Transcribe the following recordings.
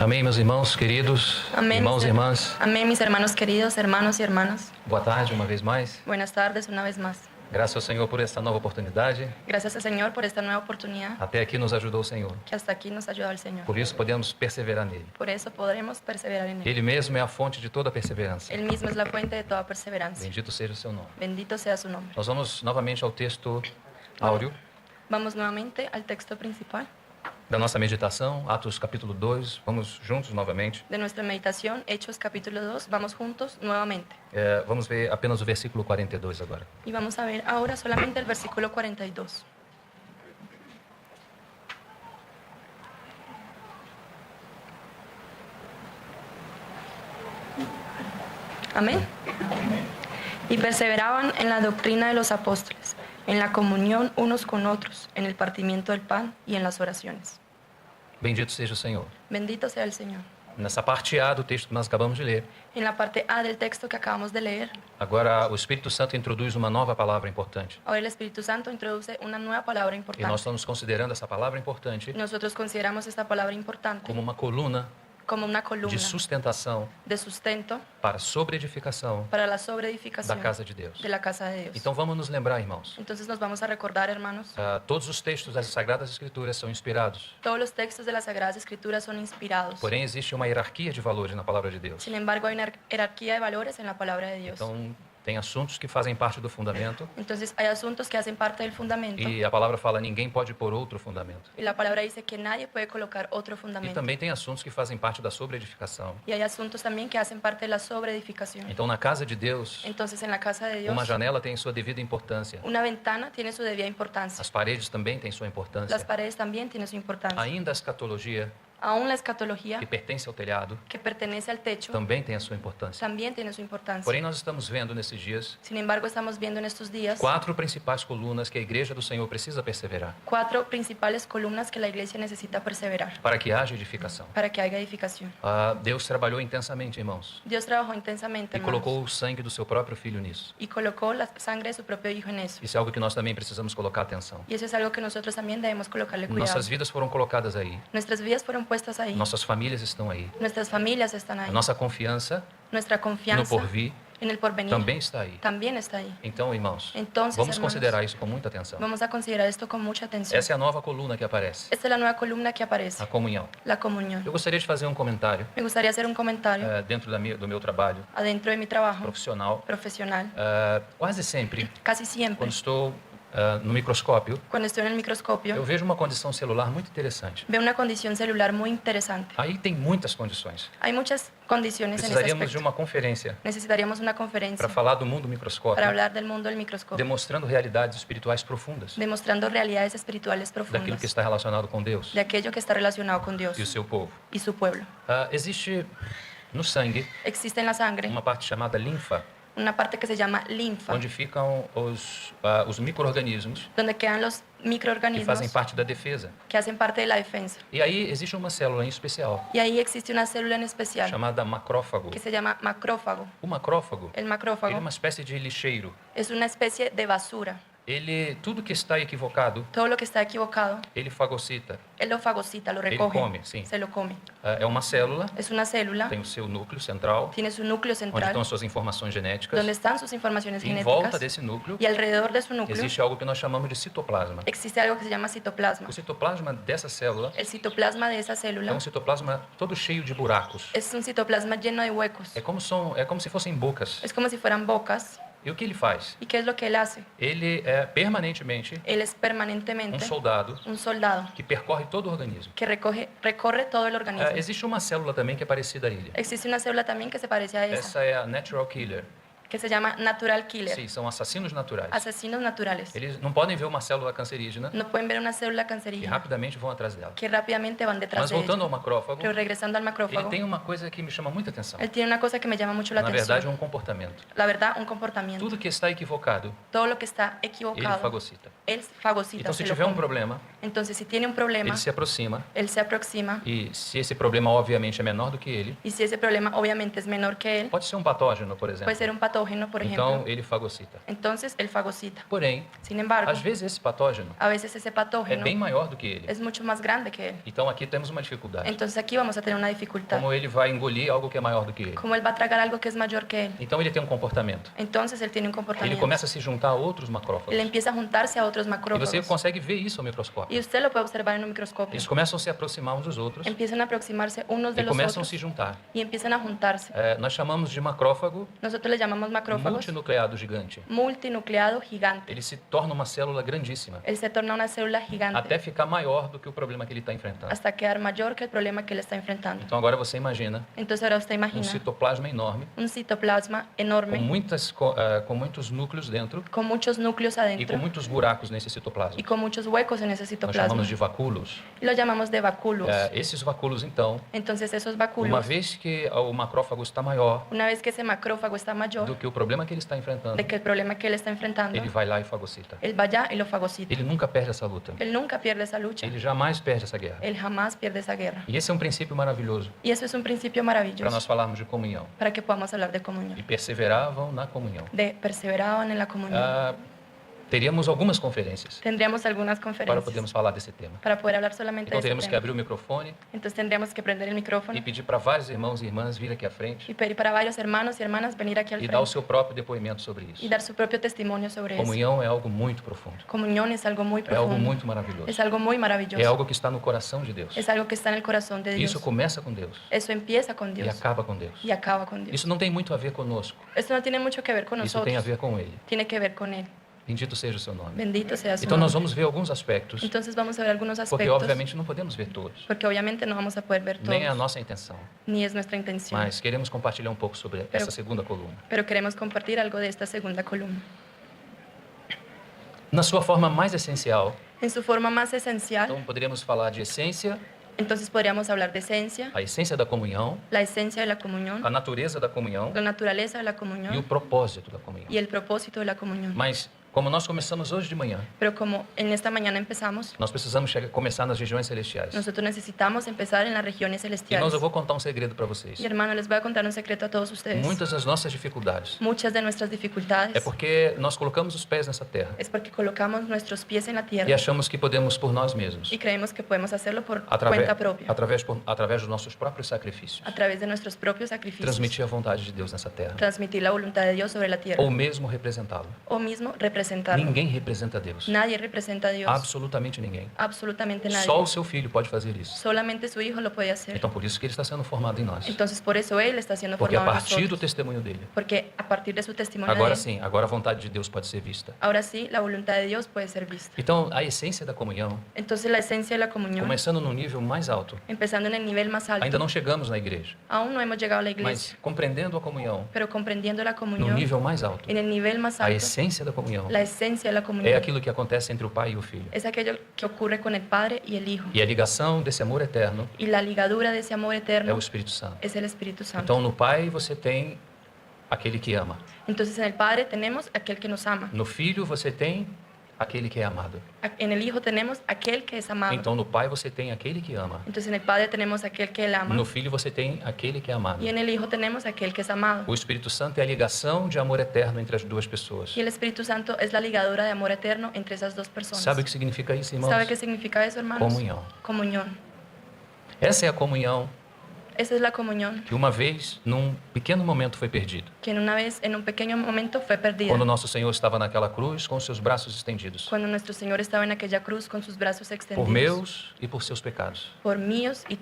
Amém, meus irmãos queridos, Amén, irmãos e irmãs. Amén, mis hermanos queridos, hermanos y hermanas. Boa tarde uma vez mais. Buenas tardes una vez más. Graças ao Senhor por esta nova oportunidade. Gracias al Señor por esta nueva oportunidad Até aqui nos ajudou o Senhor. que hasta aquí nos ayuda el Señor. Por isso podemos perseverar nele. Por eso podremos perseverar en Él. Ele mesmo é a fonte de toda a perseverança. Él mismo es la fuente de toda perseverancia. Bendito seja o seu nome. Bendito sea su nombre. Nós vamos novamente ao texto áureo Vamos nuevamente al texto principal da nossa meditação, Atos capítulo 2. Vamos juntos novamente. de nuestra meditación, Hechos capítulo 2. Vamos juntos nuevamente. Vamos ver apenas o versículo 42 agora. Y vamos a ver ahora solamente el versículo 42. Amén. Y perseveraban en la doctrina de los apóstoles, en la comunión unos con otros, en el partimiento del pan y en las oraciones. Bendito seja o Senhor. Bendito sea el Señor. Nessa parte A do texto que nós acabamos de ler, En la parte A del texto que acabamos de leer, agora o Espírito Santo introduz uma nova palavra importante. ahora el Espíritu Santo introduce una nueva palabra E nós importante. estamos considerando essa palavra importante Nosotros consideramos esta palabra importante como uma coluna como una columna de sustentação de sustento para a sobreedificação para la da sobreedificación casa de Deus. de la casa de Dios. Então vamos nos lembrar, irmãos, Entonces nos vamos a recordar, hermanos, todos os textos das Sagradas Escrituras são inspirados, todos los textos de las Sagradas Escrituras son inspirados. porém existe uma hierarquia de valores na palavra de Deus. Sin embargo, hay una jerarquía de valores en la palabra de Dios. Então tem assuntos que fazem parte do fundamento Entonces hay asuntos que hacen parte del fundamento e a palavra fala ninguém pode pôr outro fundamento. y la palabra dice que nadie puede colocar otro E fundamento. também tem assuntos que fazem parte da sobreedificação. Y hay asuntos también que hacen parte de la sobreedificación. Então na casa de Deus, Entonces en la casa de Dios, uma janela tem sua devida importância. una ventana tiene su debida importancia. As paredes também têm sua Las importância. paredes también tienen su importancia. Ainda a escatologia, Aún la escatología, que pertence ao telhado, que pertenece al techo, também tem a sua importância. también tiene su importancia. Porém, nós estamos vendo nesses dias Sin embargo, estamos viendo en estos días 4 principais colunas que a Igreja do Senhor precisa perseverar 4 principales columnas que la iglesia necesita perseverar para que haja edificação. para que haya edificación. Deus trabalhou intensamente, irmãos, Dios trabajó intensamente, e hermanos, colocou o sangue do seu próprio Filho nisso. y colocó la sangre de su propio Hijo en eso. Isso é algo que nós também precisamos colocar atenção. Y eso es algo que nosotros también debemos colocarle cuidado. Nossas vidas foram colocadas aí, Nuestras vidas fueron puestas ahí. nossas famílias estão aí, Nuestras familias están a ahí. nossa confiança Nuestra no confianza porvir en el porvenir também está aí. también está ahí. Então, irmãos, Entonces, vamos hermanos, considerar isso com muita atenção. vamos a considerar esto con mucha atención. Essa é a nova coluna que aparece, Esta es la nueva columna que aparece, a comunhão. la comunión. Eu gostaria de fazer um comentário Me gustaría hacer un comentario dentro do meu trabalho adentro de mi trabajo profissional. profesional. Quase sempre, Casi siempre, quando estou no microscópio, cuando estoy en el microscopio, eu vejo uma condição celular muito interessante. veo una condición celular muy interesante. Aí tem muitas condições. Hay muchas condiciones en ese Precisaríamos de aspecto. uma conferência Necesitaríamos una conferencia para falar do mundo microscópio, para hablar del mundo del microscopio, demonstrando realidades espirituais profundas demostrando realidades espirituales daquilo profundas que está relacionado com Deus de aquello que está relacionado con Dios e o seu povo. y su pueblo. Existe no sangue Existe en la sangre uma parte chamada linfa, una parte que se llama linfa, onde ficam os micro-organismos donde quedan los que microorganismos fazem parte da defesa. que hacen parte de la defensa. E aí existe uma célula em especial, Y ahí existe una célula en especial chamada macrófago. que se llama macrófago. O macrófago, El ele é macrófago uma espécie de lixeiro. es una especie de basura. Tudo que está equivocado, Todo lo que está equivocado, ele fagocita. él lo fagocita, lo Ele recoge, come, sim. se lo come. É uma célula, Es una célula, tem o seu núcleo central, tiene su núcleo onde central, estão as suas informações genéticas. donde están sus informaciones E em volta genéticas, desse núcleo y alrededor de su núcleo existe algo que nós chamamos de citoplasma. existe algo que se llama citoplasma. O citoplasma dessa célula El citoplasma de esa é célula um citoplasma todo cheio de buracos. es un citoplasma lleno de huecos. É como se fossem bocas. Es como si fueran bocas. E o que ele faz? ¿Y qué es lo que él hace? Ele permanentemente Él es permanentemente soldado un soldado que percorre todo o organismo. que recorre todo el organismo. Existe uma célula também que é parecida a ele. Existe una célula también que se parece a esa, Essa é a natural killer. que se llama natural killer, Sim, são assassinos naturais. asesinos naturales. Eles não podem ver uma célula cancerígena No pueden ver una célula e cancerígena rapidamente vão atrás dela. que rápidamente van detrás Mas de voltando ella. ao macrófago, Pero regresando al ele macrófago, tem uma coisa que me chama muita atenção. él tiene una cosa que me llama mucho la Na verdade, é atención. um comportamento. La verdad, un comportamiento. Tudo que está equivocado, Todo lo que está ele equivocado, fagocita. él fagocita, Então, se se lo tiver um come. problema, Entonces, si tiene un problema, ele se aproxima él se aproxima, e se esse problema, obviamente, é menor do que ele, y si ese problema obviamente es menor que él, pode ser um patógeno, por exemplo. puede ser un patógeno, patógeno, por então ejemplo, ele fagocita. entonces él fagocita. Porém, Sin embargo, às vezes esse patógeno a veces ese é patógeno bem maior do que ele. es mucho más grande que él. Então aqui temos uma dificuldade. Entonces aquí vamos a tener una dificultad. Como ele vai engolir algo que é maior do que ele. Como él va a tragar algo que es mayor que él. Então ele tem um comportamento. Entonces él tiene un Ele comportamiento. começa a se juntar a outros macrófagos. Él empieza a juntarse a otros E você macrófagos. consegue ver isso ao microscópio. Y usted lo puede observar en un microscopio. Eles começam a se aproximar uns dos outros Empiezan a aproximarse unos de e los começam a otros se juntar. y empiezan a juntarse. Nós chamamos de macrófago Nosotros le llamamos macrófagos multinucleado gigante. multinucleado gigante. Ele se torna uma célula grandíssima, Él se torna una célula gigante até ficar maior do que o problema que ele está enfrentando. hasta quedar mayor que el problema que él está enfrentando. Então agora você imagina Entonces ahora usted um imagina citoplasma enorme, un citoplasma enorme com muitos núcleos dentro con muchos núcleos e com adentro muitos buracos nesse citoplasma. y con muchos huecos en ese Nós citoplasma. chamamos de vacúolos. Y lo llamamos de vacúolos. Esses vacúolos, então, Entonces esos uma vacúolos, vez que o macrófago está maior una vez que ese macrófago está do mayor que o problema que ele está enfrentando, de que el problema que él está enfrentando, ele vai lá e fagocita. él va allá y lo fagocita. Ele nunca perde essa luta. Él nunca pierde esa lucha. Ele jamais perde essa guerra. Él jamás pierde esa guerra. E esse é um princípio maravilhoso Y eso es un principio para maravilloso nós falarmos de comunhão. para que podamos hablar de E comunión. perseveravam na comunhão. De perseveraban en la comunión. Teríamos algumas conferências Tendríamos algunas para conferencias podermos falar desse tema. para poder hablar solamente Então de ese teremos que tema. abrir o microfone Entonces tendríamos que prender el micrófono e pedir para vários irmãos e irmãs vir aqui à frente y pedir para varios hermanos y hermanas venir aquí al e dar o frente seu próprio depoimento sobre isso. y dar su propio testimonio sobre eso. Comunhão é algo muito profundo. Comunión es algo muy É algo profundo. muito maravilhoso. Es algo muy É maravilloso. algo que está no coração de Deus. Es algo que está en el corazón de Dios. Isso começa com Deus Eso empieza con e Dios acaba com Deus. y acaba con Dios. Isso não tem muito a ver conosco. Esto no tiene mucho que ver con Isso tem a nosotros. ver com Ele. Tiene que ver con Él. Bendito seja o seu nome. Bendito sea su Então nós nombre. vamos ver alguns aspectos, Entonces vamos a ver algunos porque aspectos, obviamente não podemos ver todos. porque obviamente no vamos a poder ver todos, Nem é a nossa intenção. ni es nuestra intención, Mas queremos compartilhar um pouco sobre essa segunda coluna. pero queremos compartir algo de esta segunda columna. Na sua forma mais essencial, En su forma más esencial, então poderíamos falar de essência, entonces podríamos hablar de esencia, a essência da comunhão, la esencia de la comunión, a natureza da comunhão la naturaleza de la e o comunión propósito da comunhão. y el propósito de la comunión. Mas, como nós começamos hoje de manhã, Pero como en esta mañana empezamos, nós precisamos começar nas regiões celestiais. nosotros necesitamos empezar en las regiones Irmãos, celestiales. eu vou contar um segredo para vocês. Y hermano, les voy a contar un secreto a todos ustedes. Muitas das nossas dificuldades Muchas de nuestras dificultades é porque nós colocamos os pés nessa terra es porque colocamos nuestros pies en la e tierra achamos que podemos por nós mesmos, y creemos que podemos hacerlo por através, cuenta propia, através dos nossos próprios sacrifícios, a través de nuestros propios sacrificios, transmitir a vontade de Deus nessa terra, transmitir la voluntad de Dios sobre la tierra, ou mesmo representá-lo. o mismo representarlo. Ninguém representa Deus. Nadie representa a Dios, Absolutamente ninguém. absolutamente nadie. Só o seu filho pode fazer isso. Solamente su Hijo lo puede hacer. Então, por isso que ele está sendo formado em nós. Entonces, por eso Él está siendo Porque a formado en partir do nosotros. testemunho dele, Porque a partir de su testimonio agora de Él, sim, agora a vontade de Deus pode ser vista. ahora sí, la voluntad de Dios puede ser vista. Então, a essência da comunhão, Entonces, la esencia de la comunión, começando no nível mais alto, empezando en el nivel más alto, ainda não chegamos na igreja, aún no hemos llegado a la iglesia, mas compreendendo a comunhão pero comprendiendo la no comunión, nível mais alto, en el nivel más a alto, essência da comunhão la esencia de la é comunión aquilo que acontece entre o pai e o filho. es aquello que ocurre con el Padre y el Hijo. E a ligação desse amor eterno Y la ligadura de ese amor é eterno o Espírito Santo. es el Espíritu Santo. Então, no pai você tem aquele que ama. Entonces, en el Padre tenemos aquel que nos ama. No filho você tem aquele que é amado. En el Hijo tenemos aquel que es amado. Então, no pai você tem aquele que ama. Entonces, en el Padre tenemos aquel que Él ama. No filho você tem aquele que é amado. Y en el Hijo tenemos aquel que es amado. O Espírito Santo é a ligação de amor eterno entre as duas pessoas. Y el Espíritu Santo es la ligadura de amor eterno entre esas dos personas. Sabe o que significa isso, irmãos? ¿Sabe qué significa eso, hermanos? Comunhão. Comunión. Essa é a comunhão Esa es la comunión que uma vez, num pequeno momento, foi perdido. que una vez, en un pequeño momento, fue perdida. Quando nosso Senhor estava naquela cruz com seus braços estendidos. Cuando nuestro Señor estaba en aquella cruz con sus brazos extendidos. Por meus e por seus pecados. Por míos y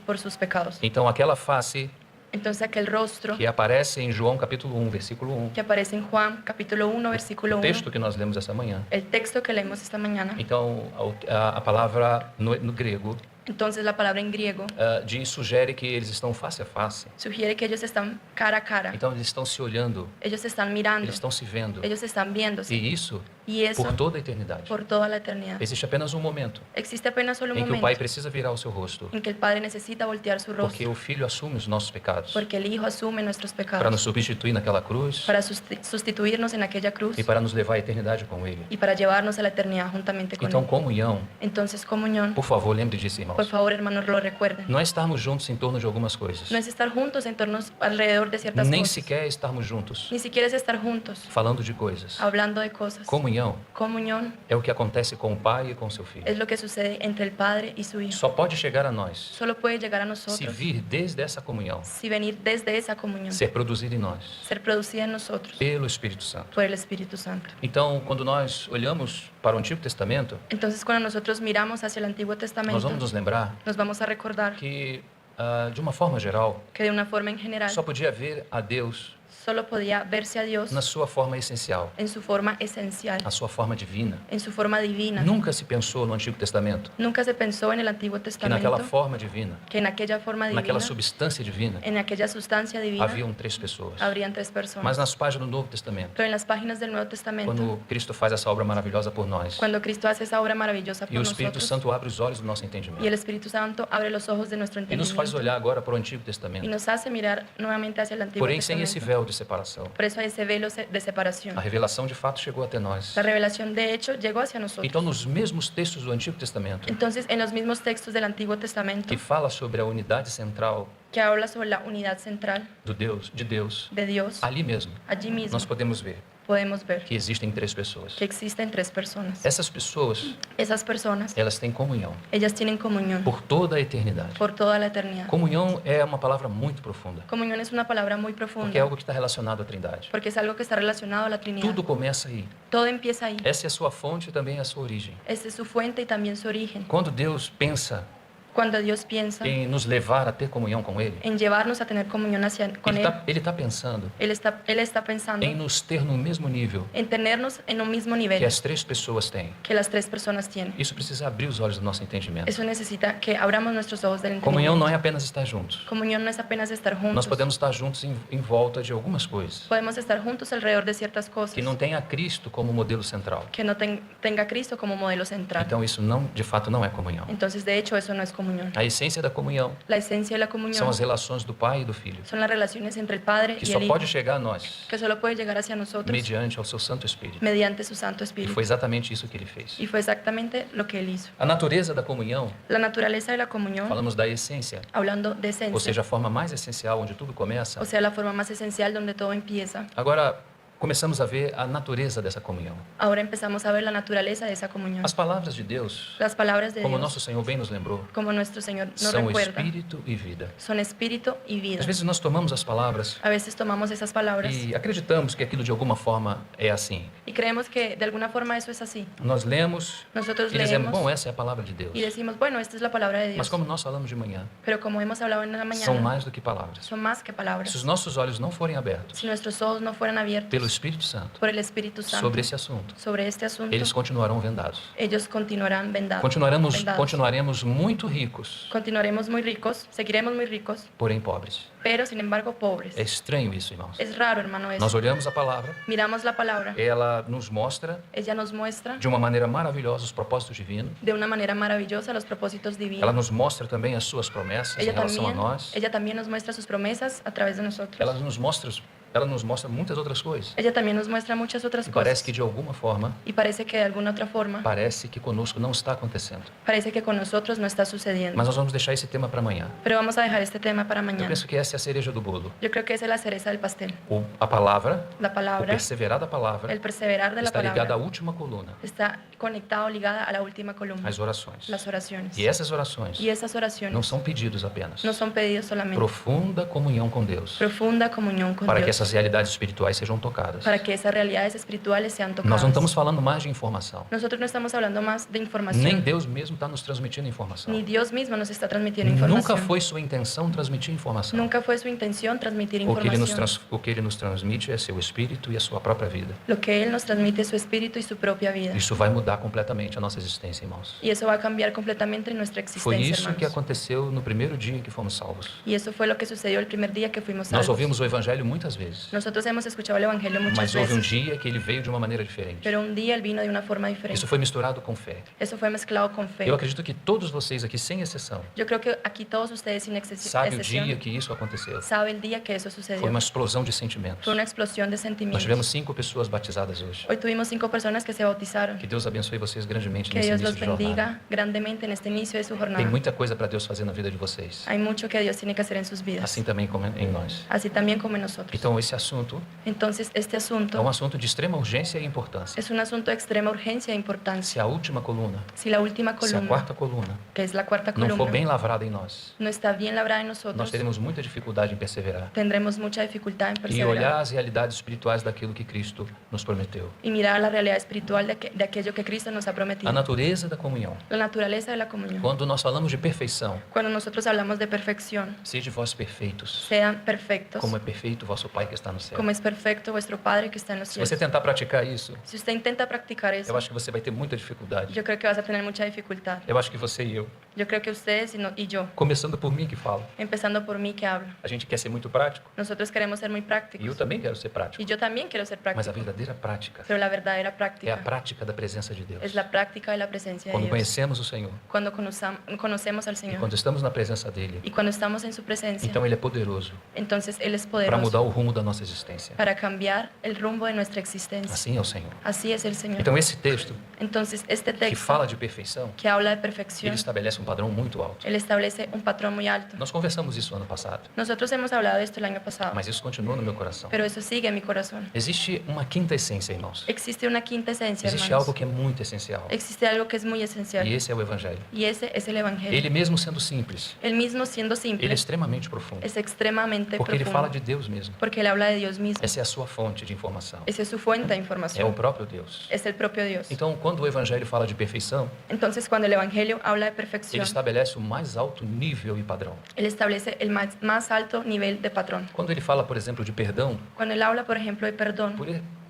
por sus pecados. Então, aquela face Entonces aquel rostro que aparece em João capítulo 1, versículo 1, que aparece en Juan capítulo 1, versículo o 1, texto que nós lemos essa manhã. el texto que leemos esta mañana. Então, a palavra no grego Entonces la palabra en griego sugere que eles estão face a face. sugiere que ellos están cara a cara. Então, eles estão se olhando, Ellos se están mirando. eles estão se vendo. Ellos están viéndose. E isso Y eso por toda a eternidade. por toda la eternidad. Existe apenas um momento Existe apenas solo un em que o momento Pai precisa virar o seu rosto, en que el Padre necesita voltear su porque rostro, o Filho assume os nossos pecados porque el Hijo asume nuestros para nos pecados, substituir naquela cruz para sustituirnos en aquella cruz e para nos levar à eternidade com Ele. y para llevarnos a la eternidad juntamente con Então, Él. comunhão, Entonces, comunión, por favor, lembre disso, por irmãos. favor, hermanos, lo recuerden. Não é estarmos juntos em torno de algumas coisas, No es estar juntos en torno alrededor de ciertas nem cosas. sequer estarmos juntos Ni siquiera es estar juntos, falando de coisas. hablando de cosas. Comunhão Comunión é o que acontece com o Pai e com seu Filho. es lo que sucede entre el Padre y su Hijo. Só pode chegar a nós Solo puede llegar a se nosotros vir desde essa comunhão, si venir desde esa comunión, ser produzido em nós ser producida en nosotros pelo Espírito Santo. por el Espíritu Santo. Então, quando nós olhamos para o Antigo Testamento, Entonces, cuando nosotros miramos hacia el Antiguo nós Testamento, vamos nos lembrar nos vamos a recordar que, de uma forma geral, que de una forma en general só podia ver a Deus solo podía verse a Dios na sua forma essencial, en su forma esencial, na sua forma divina. en su forma divina. Nunca se pensou no Antigo Testamento Nunca se pensó en el Antiguo que naquela Testamento forma divina, que en aquella forma divina, naquela substância divina, en aquella sustancia divina, haviam três pessoas. habrían tres personas. Mas nas páginas do Novo Testamento, Pero en las páginas del Nuevo Testamento, quando Cristo faz essa obra maravilhosa por nós, cuando Cristo hace esa obra maravillosa por e o Espírito nosotros, Santo abre os olhos do nosso y entendimento, el Espíritu Santo abre los ojos de nuestro e nos faz entendimiento olhar agora para o Antigo y Testamento, nos hace mirar nuevamente hacia el Antiguo porém sem esse Testamento. véu de separação. Por eso hay ese velo de separación. A revelação de fato chegou até nós. La revelación de hecho llegó hacia nosotros. Então, nos mesmos textos do Antigo Testamento, Entonces, en los mismos textos del Antiguo Testamento que fala sobre a unidade central que habla sobre la unidad central de Deus, de Dios, ali mesmo, allí mismo nós podemos ver podemos ver que existem três pessoas. que existen tres personas. Essas pessoas, Esas personas, elas têm comunhão ellas tienen comunión por toda a eternidade. por toda la eternidad. Comunhão é uma palavra muito profunda, Comunión es una palabra muy porque é profunda algo que está relacionado à Trindade. porque es algo que está relacionado a la Trinidad. Tudo começa aí. Todo empieza ahí. Essa é a sua fonte e também a sua origem. Esta es su fuente y también su origen. Quando Deus pensa Cuando Dios piensa em nos levar a ter comunhão com Ele, en llevarnos a tener comunión con Él, Ele está pensando Él está pensando em nos ter no mesmo nível en tenernos en un mismo que nivel as três pessoas têm. que las tres personas tienen. Isso precisa abrir os olhos do nosso entendimento. Eso necesita que abramos nuestros ojos del Comunhão entendimiento. não é apenas estar juntos. Comunión no es apenas estar Nós juntos. podemos estar juntos em volta de algumas coisas Podemos estar juntos alrededor de ciertas cosas que não tenha Cristo como modelo central. que no tenga a Cristo como modelo central. Então isso não, de fato, não é comunhão. Entonces, de hecho, eso no es comunión. A essência da comunhão La esencia de la são comunión as relações do Pai e do Filho, son las relaciones entre el Padre que y só el Hijo, pode chegar a nós que solo puede llegar hacia nosotros mediante ao seu Santo Espírito. mediante su Santo E Espíritu. foi exatamente isso que ele fez. Y fue exactamente lo que Él hizo. A natureza da comunhão, La naturaleza de la comunión, falamos da essência, hablando de ou esencia, seja, a forma mais essencial onde tudo começa. o sea, la forma más esencial donde todo empieza. Agora, começamos a ver a natureza dessa comunhão. Ahora empezamos a ver la naturaleza de esa comunión. As palavras de Deus, Las palabras de como Dios, nosso Senhor bem nos lembrou, como nuestro Señor nos são recuerda, espírito e vida. son espíritu y vida. Às vezes nós tomamos as palavras A veces tomamos esas palabras e acreditamos que aquilo de alguma forma é assim. y creemos que de alguna forma eso es así. Nós lemos Nosotros e dizemos, leemos bom, essa é a palavra de Deus. y decimos, bueno, esta es la palabra de Mas Dios. como nós falamos de manhã, Pero como hemos hablado en la são mañana, mais do que palavras. son más que Se palabras. os nossos olhos não forem abertos Si nuestros ojos no fueran abiertos pelo Espírito Santo por el Espíritu Santo sobre esse assunto, sobre este asunto, eles continuarão vendados. ellos continuarán vendados. Continuaremos muito ricos, Continuaremos muy ricos, seguiremos muy ricos, porém pobres. pero sin embargo pobres. É estranho isso, irmãos. Es raro, hermano, Nós eso. olhamos a palavra, Miramos la palabra, ela nos mostra ella nos muestra de uma maneira maravilhosa os propósitos divinos. de una manera maravillosa los propósitos Ela divinos. nos mostra também as suas promessas em relação a nós. Ella también nos muestra sus promesas a través de nosotros. Ela nos mostra muitas outras coisas. Ella también nos muestra muchas otras E cosas. parece que de alguma forma, Y parece que de alguna otra forma, parece que conosco não está acontecendo. parece que con nosotros no está sucediendo. Mas nós vamos deixar esse tema para amanhã. Pero vamos a dejar este tema para Eu mañana. penso que essa é a cereja do bolo. Yo creo que esa es la cereza del pastel. A palavra, La o palabra, perseverar da palavra, el perseverar de la está ligado à palabra, última coluna, está conectado, ligada a la última columna, as orações. las oraciones. E essas orações Y esas não oraciones são pedidos apenas. no son pedidos solamente. Profunda comunhão com Deus, Profunda comunión con para que Dios. essas realidades espirituais sejam tocadas. Para que esas realidades espirituales sean tocadas. Nós não estamos falando mais de informação. Nosotros no estamos hablando más de información. Nem Deus mesmo está nos transmitindo informação. Ni Dios mismo nos está transmitiendo Nunca información. foi sua intenção transmitir informação. Nunca fue su intención transmitir O que información. ele nos transmite é seu espírito e a sua própria vida. Lo que Él nos transmite es su espíritu y su propia vida. Isso vai mudar completamente a nossa existência, irmãos. Y eso va a cambiar completamente nuestra Foi existencia, isso que hermanos. aconteceu no primeiro dia em que fomos salvos. Y eso fue lo que sucedió el primer día que fuimos Nós salvos. ouvimos o evangelho muitas vezes. vezes. Nosotros hemos escuchado el Evangelio muchas Mas houve um veces, dia que ele veio de uma maneira diferente. pero un día Él vino de una forma diferente. Isso foi misturado com fé. Eso fue mezclado con fe. Eu acredito que todos vocês aqui, sem exceção, Yo creo que aquí todos ustedes, sin sabem o dia excepción, que isso aconteceu. saben el día que eso Foi sucedió. uma explosão de sentimentos. Fue una explosión de Nós sentimientos. tivemos 5 pessoas batizadas hoje. Hoy tuvimos 5 personas que se bautizaron. Que Deus abençoe vocês grandemente Que nesse Dios início los de jornada. bendiga grandemente en este inicio de su Tem jornada. muita coisa para Deus fazer na vida de vocês. Hay mucho que Dios tiene que hacer en sus vidas, Assim também como em nós. así también como en nosotros. Então, esse assunto Entonces, este é asunto assunto de extrema urgência e importância. es un asunto de extrema urgencia e importancia. Se a última coluna, Si la última se a columna, quarta coluna que es la cuarta não for bem columna, lavrada em nós, no está bien labrada en nós nosotros, teremos muita dificuldade em perseverar tendremos mucha dificultad en e perseverar olhar as realidades espirituais daquilo que Cristo nos prometeu. y mirar la realidad espiritual de aquello que Cristo nos ha A prometido. natureza da comunhão. La naturaleza de la comunión. Quando nós falamos de perfeição, Cuando nosotros hablamos de perfección, sede vós perfeitos, sean perfectos, como é perfeito vosso Pai que está no céu. como es perfecto vuestro Padre que está en los Se cielos. você tentar praticar isso, Si usted intenta practicar eu eso, acho que você vai ter muita dificuldade. yo creo que vas a tener mucha dificultad. Eu acho que você e eu, Yo creo que ustedes y yo, começando por mim que falo, empezando por mí que hablo, a gente quer ser muito prático nosotros queremos ser muy e eu prácticos. também quero ser prático. Y yo también quiero ser Mas a práctico. verdadeira prática Pero la verdadera é a práctica prática da presença de Deus. es la práctica de la presencia de Quando Dios. conhecemos o Senhor Cuando conocemos al e Señor quando estamos na presença dele, y cuando estamos en su presencia, então Ele é poderoso entonces Él es para mudar poderoso o rumo da nossa existência. para cambiar el rumbo de nuestra existencia. Assim é o Senhor. Así es el Señor. Então esse texto Entonces, este que texto fala de perfeição, que habla de ele perfección, estabelece um padrão muito alto. Él establece un patrón muy alto. Nós conversamos isso ano passado, Nosotros hemos hablado de esto el año pasado, mas isso continua no meu coração. pero eso sigue en mi corazón. Existe uma quinta essência em nós. Existe una quinta esencia, Existe hermanos. algo que é muito essencial. Existe algo que es muy esencial, E esse é o Evangelho. y ese es el Evangelio. Ele mesmo sendo simples, Él mismo siendo ele simple, é extremamente profundo. es extremadamente Porque ele fala profundo, de Deus mesmo. porque Él habla de Dios mismo. Essa é a sua fonte de informação. Esa es su fuente de É o información, próprio Deus. es el propio Dios. Então, quando o Evangelho fala de perfeição, Entonces, cuando el Evangelio habla de ele perfección, estabelece o mais alto nível e padrão. Él establece el más alto nivel de patrón. Quando ele fala, por exemplo, de perdão, Cuando Él habla, por ejemplo, de perdón,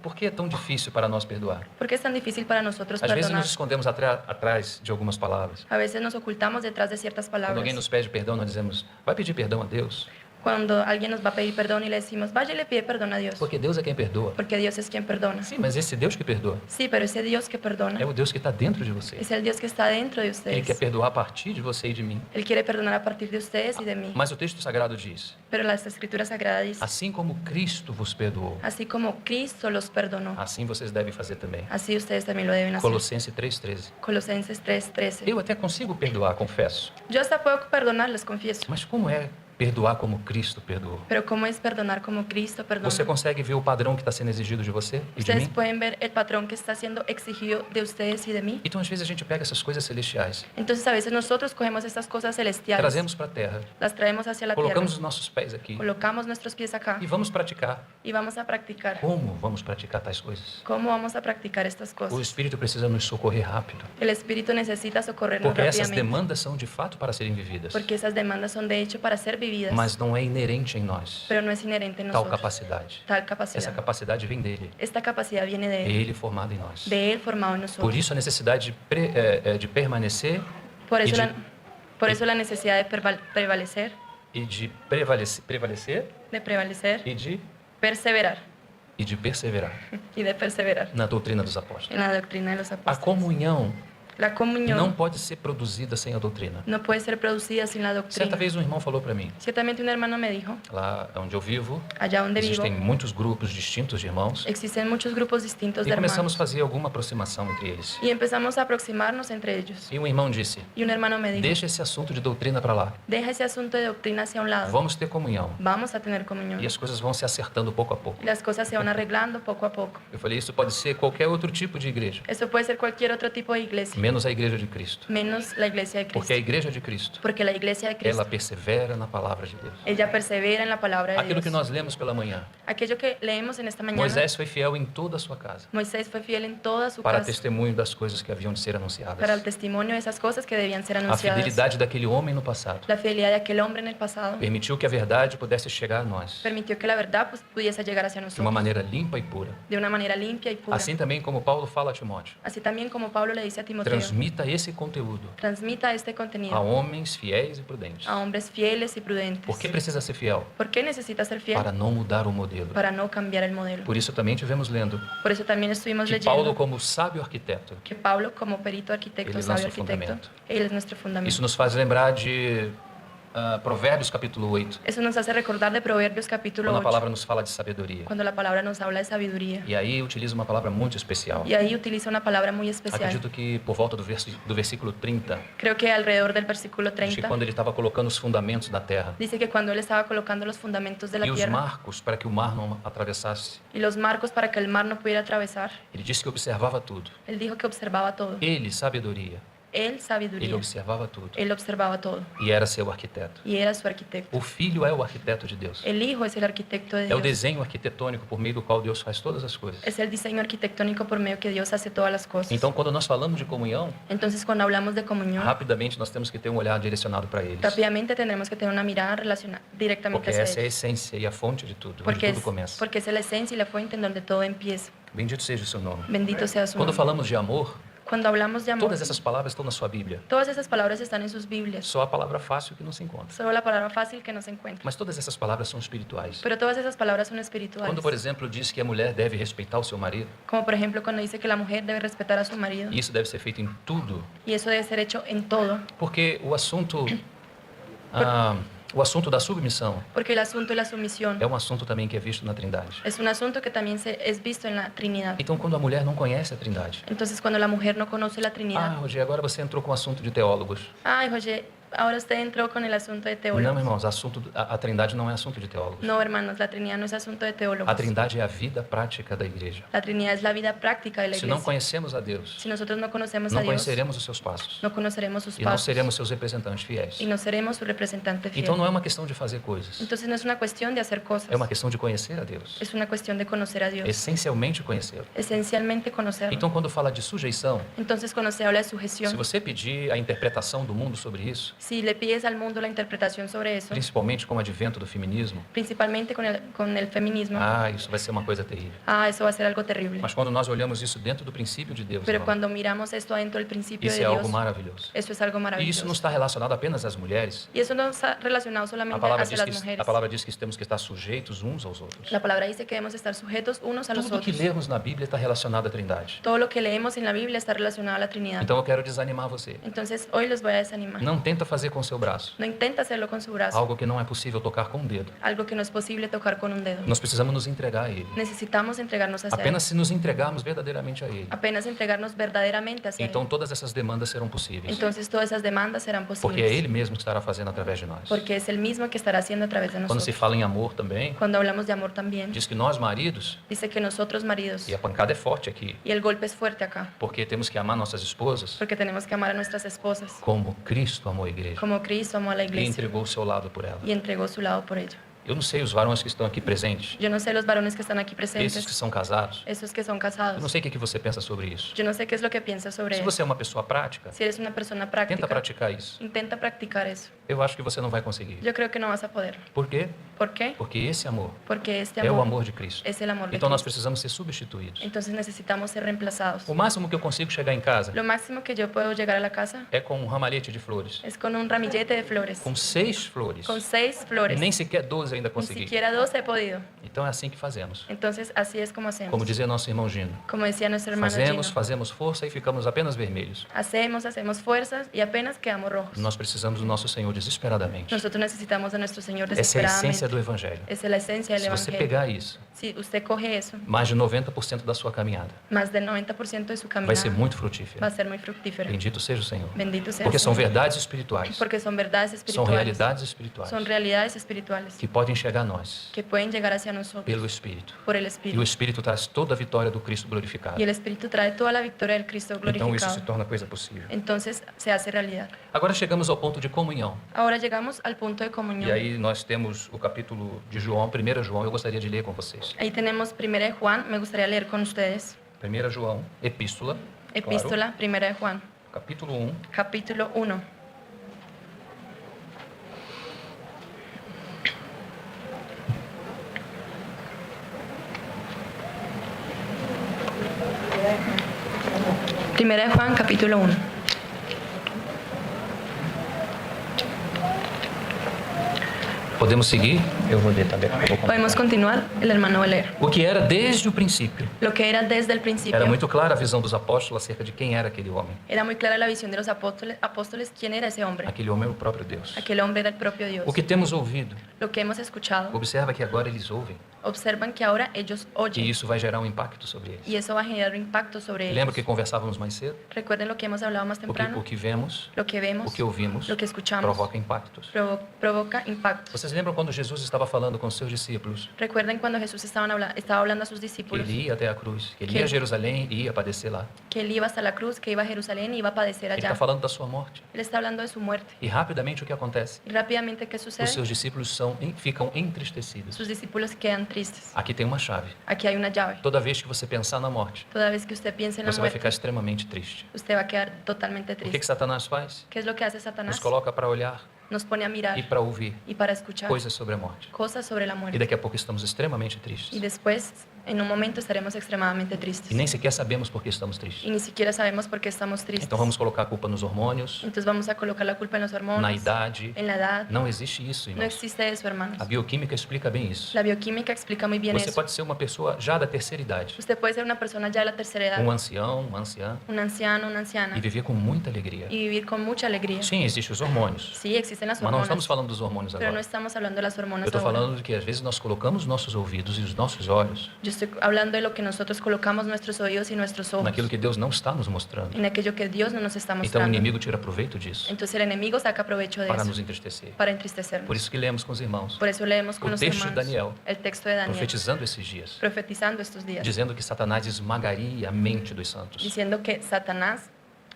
por que é tão difícil para nós perdoar? ¿por qué es tan difícil para nosotros Às vezes perdonar? nos escondemos atrás de algumas palavras. A veces nos ocultamos detrás de ciertas Quando alguém palabras. nos pede perdão, nós dizemos, vai pedir perdão a Deus, Cuando alguien nos va a pedir perdón y le decimos, vaya y le pide perdón a Dios, porque Deus é quem perdoa. porque Dios es quien perdona. Sim, mas esse Deus que perdoa Sí, pero ese Dios que perdona é o Deus que está dentro de você. es el Dios que está dentro de Ele ustedes. quer perdoar a partir de você e de mim. Él quiere perdonar a partir de ustedes y de mí. Mas o texto sagrado diz, Pero la Escritura Sagrada dice, assim como Cristo vos perdoou, así como Cristo los perdonó, assim vocês devem fazer também. así ustedes también lo deben hacer. Colossenses 3,13. Colosenses 3:13. Eu até consigo perdoar, confesso. Yo hasta puedo perdonar, les confieso. Mas como é perdoar como Cristo perdoou? Pero ¿cómo es perdonar como Cristo perdonó? Você consegue ver o padrão que está sendo exigido de você e de Ustedes mim? pueden ver el patrón que está siendo exigido de ustedes y de mí. Então, às vezes, a gente pega essas coisas celestiais, Entonces a veces nosotros cogemos estas cosas celestiales, trazemos para a terra, las traemos hacia la colocamos os tierra, nossos pés aqui colocamos nuestros pies acá e vamos praticar. y vamos a practicar. Como vamos praticar tais coisas? ¿Cómo vamos a practicar estas O cosas? Espírito precisa nos socorrer rápido, El Espíritu necesita socorrernos porque essas rápidamente, demandas são de fato para serem vividas, porque esas demandas son de hecho para ser vividas, mas não é inerente em nós pero no es inherente en tal nosotros. capacidade. Tal Essa capacidad. capacidade vem dele, Esta capacidad viene é de Él, ele formado em nós. de Él formado en Por nosotros. isso a necessidade de permanecer Por e eso, de, por eso la necesidad de prevalecer, e de prevalecer perseverar e de perseverar y de perseverar na doutrina dos apóstolos. en la doctrina de los A apóstoles. comunhão La comunión não pode ser produzida sem a doutrina. no puede ser producida sin la doctrina. Certa vez um irmão falou para mim, Ciertamente un hermano me dijo, lá onde eu vivo, allá donde vivo, existem muitos grupos distintos de irmãos, existen muchos grupos distintos de e começamos hermanos. a fazer alguma aproximação entre eles. Y empezamos a aproximarnos entre ellos. E um irmão disse, Y un hermano me dijo, deixa esse assunto de doutrina para lá, deja ese asunto de doctrina hacia un lado. vamos ter comunhão. Vamos a tener comunión. E as coisas vão se acertando pouco a pouco. Y las cosas se van arreglando poco a poco. Eu falei, isso pode ser qualquer outro tipo de igreja, Eso puede ser cualquier otro tipo de iglesia, menos a igreja de Cristo. menos la iglesia de Porque a Cristo. igreja de Cristo, Porque la iglesia de ela Cristo, persevera na palavra de Deus. ella persevera en la palabra de Aquilo que Dios. nós lemos pela manhã. Aquello que leemos en esta mañana, Moisés foi fiel em toda a sua casa, Moisés fue fiel en toda su para casa testemunho das coisas que haviam de ser para el anunciadas. testimonio de esas cosas que debían ser A anunciadas. fidelidade daquele homem no passado La fidelidad de aquel hombre en el pasado permitiu que a verdade pudesse chegar a nós permitió que la verdad pues, pudiese llegar hacia de uma nosotros maneira limpa e pura. de una manera limpia y pura. Assim também como Paulo fala a Timóteo, Así también como Pablo le dice a Timoteo, transmita esse conteúdo transmita este a contenido homens fiéis e prudentes. a hombres fieles y prudentes. Por que precisa ser fiel? ¿Por qué necesita ser fiel? Para não mudar o modelo. Para no cambiar el modelo. Por isso também tivemos lendo Por eso también estuvimos que leyendo Paulo, como sábio arquiteto, que Pablo, como perito arquitecto, Él es sabio nuestro arquitecto, fundamento. él es nuestro fundamento. isso nos faz lembrar de Provérbios capítulo 8, Eso nos hace recordar de Proverbios capítulo quando a 8, palavra nos fala de sabedoria. cuando la palabra nos habla de sabiduría. E aí utiliza uma palavra muito especial. Y ahí utiliza una palabra muy especial. Acredito que por volta do versículo 30, Creo que alrededor del versículo diz que 30 quando ele estava colocando os fundamentos da terra dice que cuando él estaba colocando los fundamentos de la e os tierra marcos para que o mar não atravessasse, y los marcos para que el mar no pudiera atravesar, ele disse que observava tudo. él dijo que observaba todo. Ele, sabedoria, Él, ele sabiduría. observava tudo Él observaba todo. e era seu arquiteto. Y era su arquitecto. O filho é o arquiteto de Deus. El hijo es el arquitecto de É o Dios. desenho arquitetônico por meio do qual Deus faz todas as coisas. Es el diseño arquitectónico por medio que Dios hace todas las cosas. Então, quando nós falamos de comunhão, Entonces, cuando hablamos de comunión, rapidamente nós temos que ter um olhar direcionado para eles. rápidamente tendremos que tener una mirada relacionada directamente Porque hacia essa é a ellos. essência e a fonte de tudo, onde Porque tudo começa. es la esencia y la fuente en donde todo empieza. Bendito seja o seu nome. Bendito sea su Quando nombre. falamos de amor, Cuando hablamos de amor, todas essas palavras estão na sua Bíblia. todas esas palabras están en sus Biblias. Só a palavra fácil que não se encontra. Solo la palabra fácil que no se encuentra. Mas todas essas palavras são espirituais. Pero todas esas palabras son espirituales. Quando, por exemplo, diz que a mulher deve respeitar o seu marido, Como por ejemplo cuando dice que la mujer debe respetar a su marido. e isso deve ser feito em tudo, Y eso debe ser hecho en todo. porque o assunto da submissão Porque el asunto de la sumisión é um assunto também que é visto na Trindade. es un asunto que también es visto en la Trinidad. Então, quando a mulher não conhece a Trindade, Entonces cuando la mujer no conoce la Trinidad, Roger, agora você entrou com o assunto de teólogos. ay, Roger, ahora usted entró con el asunto de Não, teólogos. irmãos, a Trindade não é assunto de teólogos. No, hermanos, la Trinidad no es asunto de teólogos. A Trindade é a vida prática da igreja. La Trinidad es la vida práctica de la Se não iglesia. conhecemos a Deus, Si nosotros no conocemos a não Dios, conheceremos os seus passos no conoceremos sus e não pasos seremos seus representantes fiéis. y no seremos su representante fiel. Então não é uma questão de fazer coisas, Entonces no es una cuestión de hacer cosas, é uma questão de conhecer a Deus, es una cuestión de conocer a Dios, essencialmente conhecê-lo. esencialmente conocerlo. Então, quando fala de sujeição, Entonces cuando se habla de se sujeción, você pedir a interpretação do mundo sobre isso, si le pides al mundo la interpretación sobre eso, principalmente com o advento do feminismo, principalmente con el feminismo, isso vai ser uma coisa terrível. eso va a ser algo terrible. Mas quando nós olhamos isso dentro do princípio de Deus, Pero irmão, cuando miramos esto dentro del principio isso de é algo Dios, maravilhoso. eso es algo E isso não maravilloso. está relacionado apenas às mulheres. Y eso no está relacionado A solamente palavra, hacia diz las que, mujeres. a palavra diz que temos que estar sujeitos uns aos outros. La palabra dice que debemos estar sujetos unos a los Tudo que otros. lemos na Bíblia está relacionado à Trindade. Todo lo que leemos en la Biblia está relacionado a la Trinidad. Então eu quero desanimar você. Entonces hoy los voy a desanimar. Não tenta fazer com seu braço No intenta hacerlo con su brazo, algo que não é possível tocar com o dedo. algo que no es posible tocar con un dedo. Nós precisamos nos entregar a Ele. Necesitamos entregarnos hacia Apenas Él. se nos entregarmos verdadeiramente a Ele, Apenas entregarnos verdaderamente hacia então Él. todas essas demandas serão possíveis. Entonces todas esas demandas serán Porque é posibles. Ele mesmo que estará fazendo através de nós. Porque es el mismo que estará haciendo a través de Quando se nosotros. fala em amor também, Cuando hablamos de amor también, diz que nós, maridos, dice que nosotros maridos, e a pancada é forte aqui, y el golpe es fuerte acá, porque temos que amar nossas esposas porque tenemos que amar a nuestras esposas como Cristo amou a igreja como Cristo amó a la e iglesia entregou o seu lado por ela. y entregó su lado por ella. Eu não sei os varões que estão aqui presentes, Yo no sé los varones que están aquí esses que presentes, são casados. esos que son Eu casados. não sei o que você pensa sobre isso. Yo no sé qué es lo que piensas sobre Se eso. você é uma pessoa prática, Si eres una persona tenta práctica, praticar isso. intenta practicar eso. Eu acho que você não vai conseguir. Yo creo que no vas a poder. Por quê? ¿Por qué? Porque esse amor Porque este é o amor amor de Cristo. es el amor de Então nós Cristo. precisamos ser substituídos. Entonces necesitamos ser reemplazados. O máximo que eu consigo chegar em casa Lo máximo que yo puedo llegar a la casa é com um ramalhete de flores. es con un ramillete de flores. Com 6 flores. Con 6 flores. Nem sequer 12 ainda Ni consegui. siquiera 12 he podido. Então é assim que fazemos. Entonces así es como hacemos. Como dizia nosso irmão Gino. Como decía nuestro hermano Fazemos, Gino. fazemos força e ficamos apenas vermelhos. Hacemos fuerzas y apenas quedamos rojos. Nós precisamos do nosso Senhor desesperadamente. Nosotros necesitamos a nuestro Señor Essa é a essência desesperadamente. do Evangelho. Esa es la esencia del Se você Evangelio. pegar isso, Si usted coge eso, mais de 90% da sua caminhada más del 90% de su vai caminada ser muito va frutífera. a ser muy fructífera. Bendito seja o Senhor. Bendito sea Porque el são Señor. verdades espirituais. Porque son verdades São espirituales. realidades espirituais Son realidades espirituales que podem chegar a nós que pueden llegar hacia nosotros pelo Espírito. por el E o Espíritu. Espírito traz toda a vitória do Cristo glorificado. Y el Espíritu trae toda la victoria del Cristo Então isso se glorificado. torna coisa possível. Entonces se hace realidad. Agora chegamos ao ponto de comunhão. Ahora llegamos al punto de E comunión. aí nós temos o capítulo de João, 1 João, eu gostaria de ler com vocês. Ahí tenemos 1 de Juan, me gustaría leer con ustedes. 1 João, epístola, Epístola, 1 de Juan, claro, capítulo 1, capítulo 1. Primera de Juan, capítulo 1. Podemos seguir? Eu vou ler também. Vou comentar. Podemos continuar, el hermano va a leer. O que era desde o princípio. Lo que era desde el principio. Era muito clara a visão dos apóstolos acerca de quem era aquele homem. Era muy clara la visión de los apóstoles quién era ese hombre. Aquele homem era o próprio Deus. Aquel hombre era el propio Dios. O que temos ouvido. Lo que hemos escuchado, Observa que agora eles ouvem. observan que ahora ellos E oyen isso vai gerar um impacto sobre eles. y eso va a generar un impacto sobre Lembra ellos. que conversávamos mais cedo? Recuerden lo que hemos hablado más O temprano. que vemos, Lo que vemos, o que ouvimos, lo que escuchamos, provoca impactos. provoca impactos. Vocês lembram quando Jesus estava falando com seus discípulos? Recuerden cuando Jesús estaba hablando a sus Que discípulos ele ia até a cruz, que ele Que- ia a Jerusalém e ia padecer lá. que él iba hasta la cruz, que iba a Jerusalén y iba a padecer Ele está allá. falando da sua morte. Él está hablando de su muerte. E rapidamente o que acontece? Y rápidamente, ¿qué Os sucede? seus discípulos ficam entristecidos. Sus discípulos quedan tristes. Aqui tem uma chave. Aquí hay una llave. Toda vez que você pensar na morte, Toda vez que usted piense en la você vai ficar muerte, extremamente triste. usted va a quedar totalmente O que triste. Satanás faz? ¿Qué es lo que hace Nos Satanás? coloca para olhar Nos pone a mirar e para ouvir y para escuchar coisas sobre a morte. cosas sobre la E muerte. daqui a pouco estamos extremamente Y tristes. después, en un momento, estaremos extremadamente tristes. E nem sequer sabemos por que estamos tristes. Y ni siquiera sabemos por qué estamos tristes. Então vamos colocar a culpa nos hormônios, Entonces vamos a colocar la culpa en los na hormonas, idade. en la edad. Não existe isso, No irmãos. existe eso, hermanos. A bioquímica explica bem isso. La bioquímica explica muy bien Você eso. pode ser uma pessoa já da terceira idade, Usted puede ser una persona ya de la tercera edad, ancião, uma anciã, un anciano, una anciana, e viver com muita alegria. y vivir con mucha alegría. Sim, existem os hormônios, Sí, existen las mas não estamos hormonas, falando dos hormônios pero no agora. estamos hablando de las Eu hormonas estou ahora. falando de que às vezes nós colocamos nossos ouvidos e os nossos olhos Yo estoy hablando de lo que nosotros colocamos nuestros oídos y nuestros ojos, naquilo que Deus não está nos mostrando. en aquello que Dios no nos está Então o mostrando. inimigo tira proveito disso Entonces el enemigo saca provecho de para eso, nos entristecer. para Por entristecernos. isso que lemos com os irmãos, Por eso leemos con o los texto de hermanos Daniel, el texto de Daniel, profetizando esses dias, profetizando estos días, dizendo que Satanás esmagaria a mente dos santos. diciendo que Satanás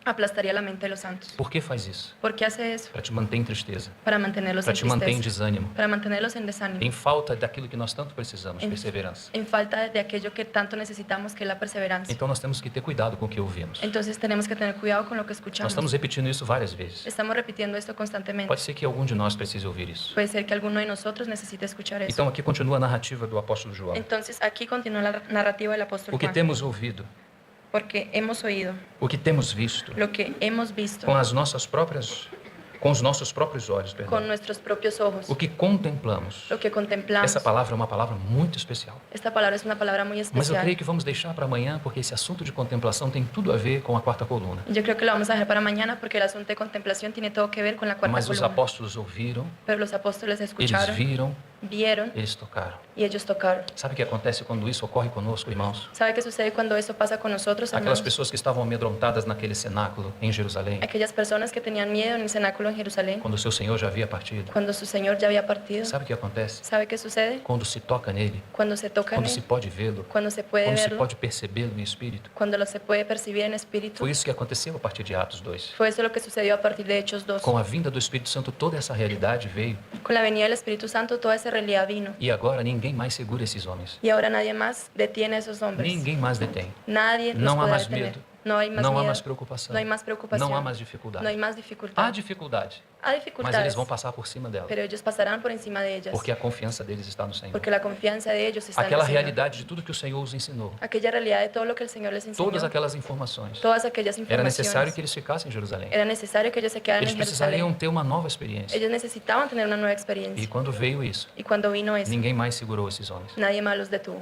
aplastaría la mente de los santos. Por que faz isso? ¿Por qué hace eso? Para te manter em tristeza, Para mantenerlos para en te manter em tristeza, desânimo, para mantenerlos en desánimo, em falta daquilo que nós tanto precisamos, En- perseverança. en falta de aquello que tanto necesitamos, que es la perseverancia. Então nós temos que ter cuidado com o que ouvimos. Entonces tenemos que tener cuidado con lo que Nós escuchamos. estamos repetindo isso várias vezes. Estamos repitiendo esto constantemente. Pode ser que algum de nós precise ouvir isso. Puede ser que alguno de nosotros necesite escuchar eso. Então aqui continua a narrativa do apóstolo João. Entonces aquí continúa la narrativa del apóstol O que Juan, temos ouvido, porque hemos oído o que temos visto, lo que hemos visto com os nossos próprios olhos, con perdão. nuestros propios ojos, O que contemplamos. lo que contemplamos. Essa palavra é uma palavra muito especial. Esta palabra es una palabra muy Mas eu especial. creio que vamos deixar para amanhã, porque esse assunto de contemplação tem tudo a ver com a quarta coluna. Yo creo que lo vamos a dejar para mañana porque el asunto de contemplación tiene todo que ver con la cuarta Mas os columna. apóstolos ouviram, Pero los apóstoles eles escucharon, viram, vieron eles tocaram. y ellos tocaron. Sabe o que acontece quando isso ocorre conosco, irmãos? ¿Sabe qué sucede cuando eso pasa con nosotros, Aquelas hermanos? pessoas que estavam amedrontadas naquele cenáculo em Jerusalém, Aquellas personas que tenían miedo en el cenáculo en Jerusalén, quando o seu Senhor já havia partido. cuando su Señor ya había partido. Sabe o que acontece? ¿Sabe qué sucede? Quando se toca nele, Cuando se toca en quando se él, pode vê-lo, cuando se puede quando se verlo, pode percebê-lo em espírito. cuando lo se puede percibir en espíritu. Foi isso que aconteceu a partir de Atos 2. Fue eso lo que sucedió a partir de Hechos 2. Com a vinda do Espírito Santo, toda essa realidade veio. Con la venida del Espíritu Santo, toda esa realidad vino. E agora ninguém mais segura esses homens. Y ahora nadie más detiene a esos hombres. Ninguém mais detém. Nadie los Não há puede mais detener. medo. No hay más Não há miedo. mais preocupação. No hay más preocupación. Não há mais No hay dificuldade. más Há dificultad. dificuldade, Hay mas eles dificultades, vão passar por cima dela. pero ellos pasarán por encima de ellas. Porque a confiança deles está no Senhor. Porque la confianza de ellos está en el Aquela Señor. realidade de tudo que o Senhor os ensinou. Aquella realidad de todo lo que el Señor les enseñó. Todas aquelas informações. Todas aquellas Era necessário informaciones. que eles ficassem em Jerusalém. Era necesario que ellos se quedaran Eles en precisariam Jerusalén. ter uma nova experiência. Ellos necesitaban tener una nueva E experiencia. quando veio isso, Y cuando vino eso, ninguém mais segurou esses homens. nadie más los detuvo.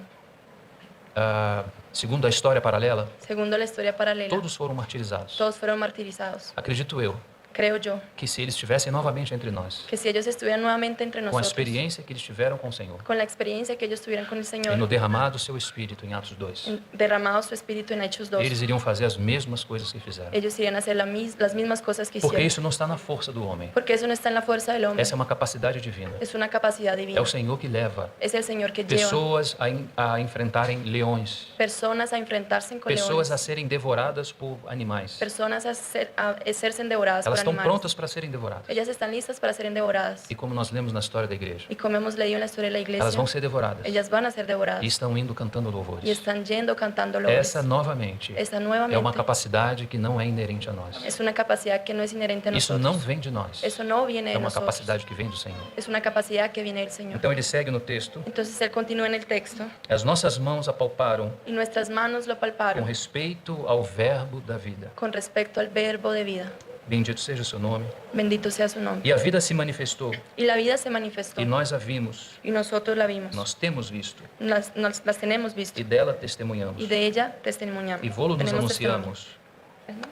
Segundo a história paralela, Segundo la historia paralela, todos foram martirizados. todos fueron martirizados. Acredito eu Creo yo que se eles estivessem novamente entre nós, que si ellos estuvieran nuevamente entre com a nosotros, experiência que eles tiveram com o Senhor, con la experiencia que ellos tuvieran con el e Señor, no derramado seu Espírito em Atos 2, derramado su espíritu en Hechos 2, eles iriam fazer as mesmas coisas que fizeram. ellos irían a hacer las mismas cosas que Porque hicieron. isso não está na força do homem. Porque eso no está en la fuerza del hombre, Essa é uma capacidade divina. es una capacidad É divina. o Senhor que leva Es el Señor que lleva pessoas a enfrentarem leões, personas a enfrentarse con pessoas a leones, serem devoradas por animais. personas a serse devoradas Elas por estão animales. prontas para serem devoradas. Ellas están listas para ser devoradas. E como nós lemos na história da igreja, Y como hemos leído en la historia de la iglesia, elas vão ser devoradas. ellas van a ser devoradas. E estão indo cantando louvores. Y están yendo cantando loores. Essa, novamente, Esta é nuevamente uma capacidade que não é inerente a nós. es una capacidad que no es inherente a Isso nosotros. não vem de nós. Eso no viene É de uma nosotros. capacidade que vem do Senhor. Es una capacidad que viene del Señor. Então ele segue no texto. Entonces él continúa en el texto. As nossas mãos apalparam Y nuestras manos lo com palparon respeito ao verbo da vida. con respecto al verbo de vida. Bendito seja o seu nome. Bendito sea su nombre. E a vida se manifestou. Y la vida se manifestó. E nós a vimos. Y nosotros la vimos. Nós temos visto. Las tenemos visto. E dela testemunhamos. Y de ella testimoniamos. E vos nos Tenemos testimonio. anunciamos.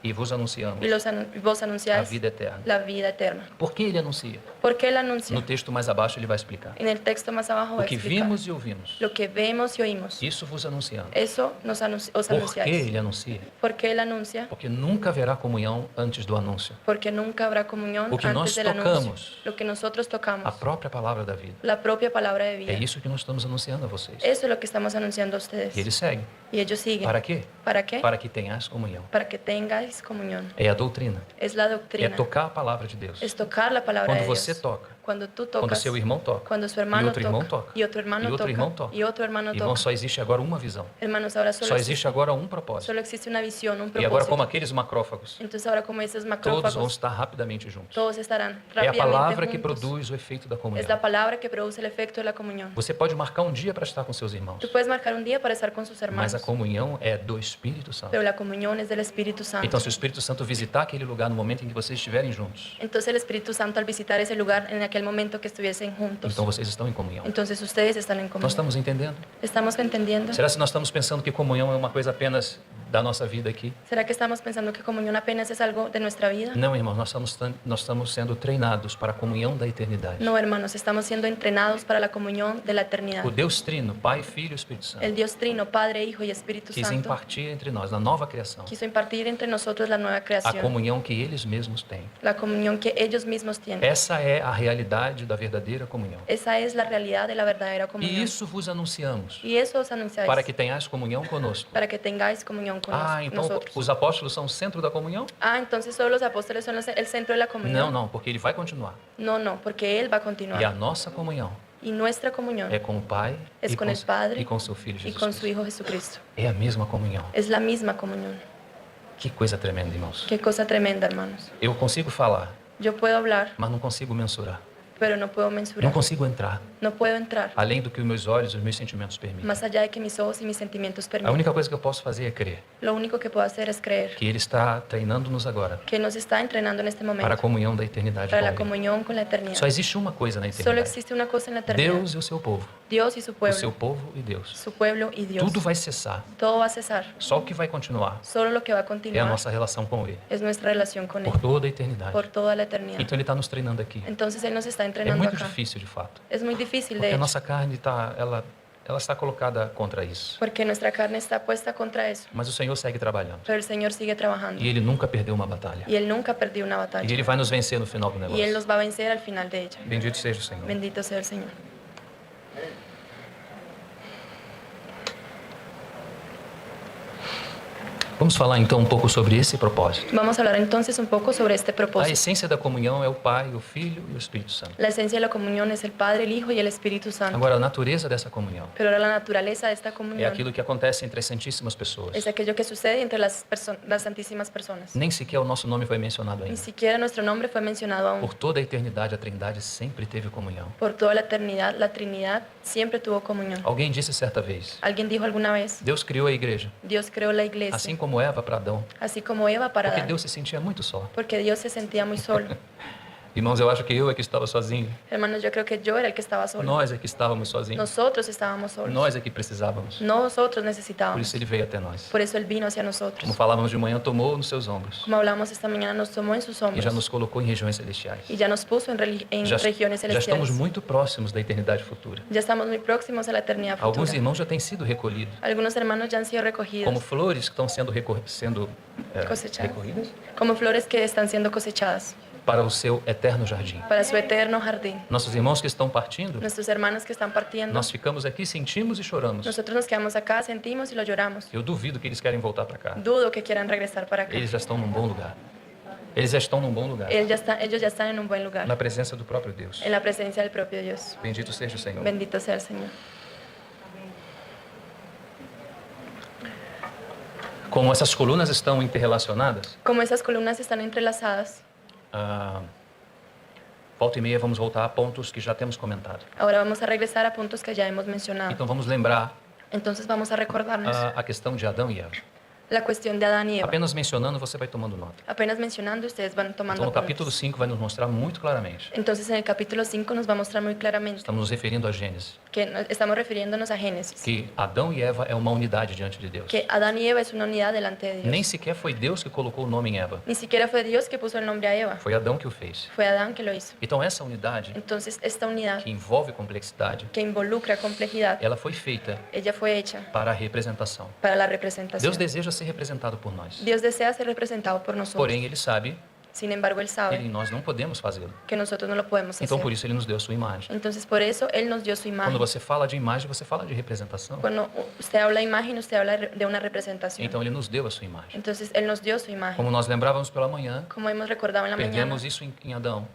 E vos anunciamos Y vos a anunciáis vida eterna. la vida eterna. Por que ele anuncia? ¿Por qué él anuncia? No texto mais abaixo ele vai explicar. En el texto más abajo va O a que explicar. vimos e ouvimos. Lo que vemos y oímos. Isso vos anunciamos. Eso os Por que anunciáis. ele anuncia? ¿Por qué él anuncia? Porque nunca haverá comunhão antes do anúncio. Porque nunca habrá comunión O que antes nós del anuncio. tocamos. Lo que nosotros A tocamos. própria palavra da vida. La propia palabra de vida. É isso que nós estamos anunciando a vocês. Eso es lo que estamos anunciando a ustedes. E ele segue. Y ellos siguen. Para quê? ¿Para qué? Para que tenhas comunhão. Para que tengáis comunión. É a doutrina. Es la É doctrina. tocar a palavra de Deus. Es tocar la palabra Quando de você Dios. toca, Cuando tú quando tocas. seu irmão toca, Cuando su e hermano outro irmão toca. toca, Y otro hermano e outro toca. irmão toca. Y otro hermano Irmão, toca. só existe agora uma visão. Hermanos, ahora Só existe agora um propósito. solo existe una visión, un E agora, como propósito. aqueles macrófagos, Entonces ahora como esos todos vão macrófagos, estar rapidamente juntos. todos estarán É a rápidamente palavra que juntos. produz o efeito da Es comunhão. la palabra que produce el efecto de la comunión. Você pode marcar um dia para estar com seus irmãos, Tú puedes marcar un día para estar con sus hermanos, mas a comunhão é do Espírito Santo. pero la comunión es del Espíritu Santo. Então, se o Espírito Santo visitar aquele lugar no momento em que vocês estiverem juntos, Entonces el Espíritu Santo al visitar ese lugar en aquel momento que estuviesen juntos, então vocês estão em comunhão. entonces ustedes están en Nós comunión. estamos entendendo? ¿Estamos entendiendo? Será que nós estamos pensando que comunhão é uma coisa apenas da nossa vida aqui? ¿Será que estamos pensando que comunión apenas es algo de nuestra vida? Não, irmãos, nós estamos sendo treinados para a comunhão da eternidade. No, hermanos, estamos siendo entrenados para la comunión de la eternidad. O Deus Trino, Pai, Filho e Espírito Santo, El Dios Trino, Padre, Hijo y Espíritu quis Santo, impartir entre nós, na nova criação, quiso impartir entre nosotros la nueva a creación, comunhão que eles mesmos têm. la comunión que ellos mismos tienen. Essa é a realidade da verdadeira comunhão. Esa es la realidad de la verdadera E comunión. isso vos anunciamos, Y eso os anunciáis para que tenhais comunhão conosco. para que tengáis comunión con Então nosotros. os apóstolos são o centro da comunhão? Entonces solo los apóstoles son el centro de la comunión. Não, porque ele vai continuar. No, porque Él va a E a continuar. nossa comunhão Y nuestra comunión é com o Pai es e con el Padre e com seu Filho y Jesus con su Cristo. Hijo Jesucristo. É a mesma comunhão. Es la misma comunión. Que coisa tremenda, irmãos. Qué cosa tremenda, hermanos. Eu consigo falar, Yo puedo hablar, mas não consigo mensurar. pero no puedo Não mensurar. consigo entrar No puedo entrar além do que os meus olhos e os meus sentimentos permitem. más allá de que mis ojos y mis sentimientos A permitan. única coisa que eu posso fazer é crer Lo único que puedo hacer es creer que Ele está treinando-nos agora que nos está entrenando en este para a momento comunhão da eternidade para com la Ele. comunión con la eternidad. Só existe uma coisa na Solo eternidade. existe una cosa en la eternidad. Deus e o seu povo. Dios y su O seu pueblo. povo e Deus. Su pueblo y Dios. Tudo vai cessar. Todo va a cesar. Só o que vai continuar Solo lo que va a é a continuar nossa relação com Ele. es nuestra relación con Él Por toda a eternidade. por toda la eternidad. Então Ele está nos treinando aqui. Entonces Él nos está É entrenando muito acá. difícil, de fato. Es muy difícil, Porque de a hecho, nossa carne ela está colocada contra isso. porque nuestra carne está puesta contra eso. Mas o Senhor segue trabalhando. Pero el Señor sigue trabajando E Ele nunca perdeu uma batalha. y Él nunca perdió una E batalla. Ele vai nos vencer no final do Y Él negócio. nos va a vencer al final de ella. Bendito seja o Senhor. Bendito sea el Señor. Vamos falar então um pouco sobre esse propósito. Vamos a hablar entonces un poco sobre este A propósito. essência da comunhão é o Pai, o Filho e o Espírito Santo. La esencia de la comunión es el Padre, el Hijo y el Espíritu Santo. Agora, a natureza dessa comunhão Pero ahora la naturaleza de esta é comunión aquilo que acontece entre as santíssimas pessoas. es aquello que sucede entre las santísimas personas. Nem sequer o nosso nome foi mencionado Ni ainda. siquiera nuestro nombre fue mencionado aún. Por toda a eternidade, a Trindade sempre teve comunhão. Por toda la eternidad, la Trinidad siempre tuvo comunión. Alguém disse certa vez: Alguien dijo alguna vez, Deus criou a igreja, Dios creó la iglesia, assim como Eva para Adão, así como Eva para porque Adán, Deus se sentia muito só. porque Dios se sentía muy solo. Irmãos, eu acho que eu é que estava sozinho. Hermanos, yo creo que yo era el que estaba solo. Nós é que estávamos sozinhos. Nosotros estábamos solos. Nós é que precisávamos. Nosotros Por necesitábamos. isso ele veio até nós. Por eso Él vino hacia nosotros. Como falávamos de manhã, tomou nos seus ombros Como hablamos esta mañana, nos tomó en sus e já hombros nos colocou em regiões celestiais. y ya nos puso en Já, regiones já estamos celestiales. muito próximos da eternidade futura. Ya estamos muy próximos a la eternidad Alguns futura. irmãos já têm sido recolhidos, Algunos hermanos ya han sido como recogidos flores que estão sendo Cosechadas. recolhidas como flores que están siendo cosechadas para o seu eterno jardim. para su eterno jardín. Nossos irmãos que estão partindo, Nuestros hermanos que están partiendo, nós ficamos aqui, sentimos e choramos. nosotros nos quedamos acá, sentimos y lo lloramos. Eu duvido que eles querem voltar para cá. Dudo que quieran regresar para acá. Eles já estão num bom lugar. Eles já estão num bom lugar, ellos ya están en un buen lugar, na presença do próprio Deus. en la presencia del propio Dios. Bendito seja o Senhor. Bendito sea el Señor. Como essas colunas estão interrelacionadas, Como esas columnas están entrelazadas, volta e meia vamos voltar a pontos que já temos comentado. ahora vamos a regresar a puntos que ya hemos mencionado. Então vamos lembrar Entonces vamos a recordarnos a questão de Adão e Eva. la cuestión de Adán y Eva. Apenas mencionando, você vai tomando nota. Apenas mencionando, ustedes van tomando Então, no apuntes. capítulo 5 vai nos mostrar muito claramente. Entonces, en el capítulo 5 nos va a mostrar muy claramente Estamos nos referindo a Gênesis, que estamos refiriéndonos a Génesis, que Adão e Eva é uma unidade diante de Deus. que Adán y Eva es una unidad delante de Dios. Nem sequer foi Deus que colocou o nome em Eva. Ni siquiera fue Dios que puso el nombre a Eva, Foi Adão que o fez. fue Adán que lo hizo. Então, essa unidade, Entonces, esta unidad que envolve complexidade, que involucra complejidad, ela foi feita ella fue hecha para a representação. para la representación. Deus deseja ser representado por nós. Dios desea ser representado por nosotros. Porém, Ele sabe Sin embargo, Él que sabe nós não podemos fazê-lo. que nosotros no lo podemos Então, hacer. por isso, Ele nos deu a sua imagem. Entonces, por eso Él nos dio su Quando imagen. você fala de imagem, você fala de representação. Cuando usted habla de imagen, usted habla de una representación. Então, Ele nos deu a sua imagem. Entonces, Él nos dio su imagen. Como nós lembrávamos pela manhã, Como hemos recordado en la mañana, perdemos isso em Adão.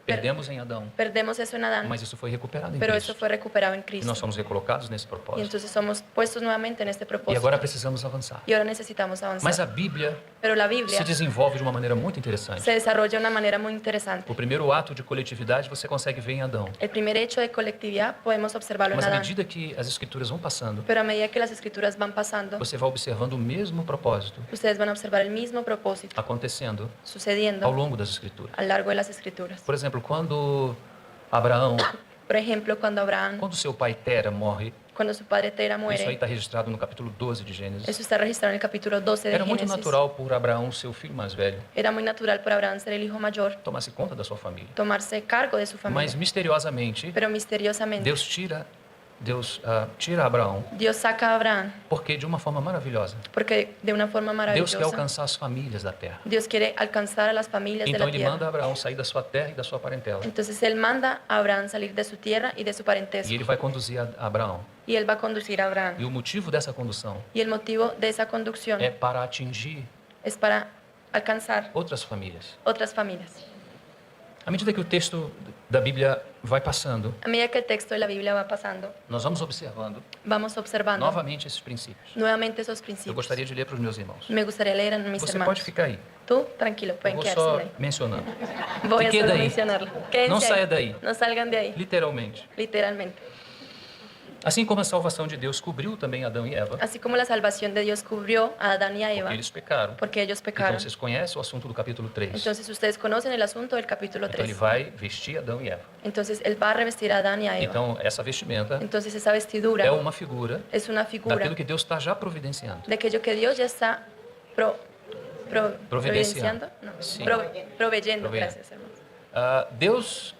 Perdemos em Adão. perdemos eso en Adán, Mas isso foi recuperado em pero Cristo. eso fue recuperado en E Cristo. nós somos recolocados nesse Y propósito. entonces somos puestos nuevamente en este E propósito. agora precisamos avançar. Y ahora necesitamos avanzar. Mas a Bíblia Pero la se Biblia desenvolve de uma maneira muito interessante. se desarrolla de una manera muy interesante. O primeiro ato de coletividade você consegue ver em Adão. El primer hecho de colectividad podemos observarlo en Mas à Adán. medida que as escrituras vão passando, Pero a medida que las escrituras van pasando, você vai observando o mesmo propósito ustedes van a observar el mismo propósito acontecendo ao sucediendo longo das escrituras. a lo largo de las escrituras. Por exemplo, quando Abraão, Por ejemplo, cuando Abraham, quando seu pai Tera morre, cuando su padre Tera isso aí muere, está registrado no capítulo 12 de Gênesis. eso está registrado en el capítulo 12 de Era muito Génesis. natural por Abraão, seu filho mais velho, Era muy natural para Abraham ser el hijo mayor, tomasse conta da sua família. tomarse cargo de su Mas familia. misteriosamente, Pero misteriosamente, Deus tira Abraão, Dios saca a Abraham porque de uma forma maravilhosa, porque de una forma Deus quer maravillosa, alcançar as famílias da terra. Dios quiere alcanzar a las familias de Então la ele tierra. manda Abraão sair da sua terra e da sua parentela. Entonces él manda a Abraham salir de su tierra y de su E parentesco. ele vai conduzir a Abraão. Y él va a conducir a Abraham. E o motivo dessa condução Y el motivo de esa conducción é para atingir es para alcanzar outras famílias. otras familias. À medida que o texto da Bíblia vai passando, A medida que el texto de la Biblia va pasando, nós vamos observando vamos observando novamente esses princípios. nuevamente esos Eu principios. gostaria de ler para os meus irmãos. Me gustaría leer a mis Você hermanos. pode ficar aí. Tú, tranquilo, Eu pueden vou quedarse só ahí. mencionando. Voy a Fique solo daí. mencionarlo. Quédense Não ahí. saia daí. No salgan de ahí, Literalmente. literalmente. Assim como a salvação de Deus cobriu também Adão e Eva, Así como la salvación de Dios cubrió a Adán y a Eva, porque eles pecaram. porque ellos Então pecaron. vocês conhecem o assunto do capítulo 3. Entonces ustedes conocen el asunto del capítulo Então ele 3. vai vestir Adão e Eva. Entonces él va a revestir a Adán y a Eva. Então essa vestimenta Entonces esa vestidura é uma figura es una figura daquilo que Deus está já providenciando. de aquello que Dios ya está Providenciando. providenciando, no, Sí. proveyendo. Proveyendo. Gracias, hermano. Deus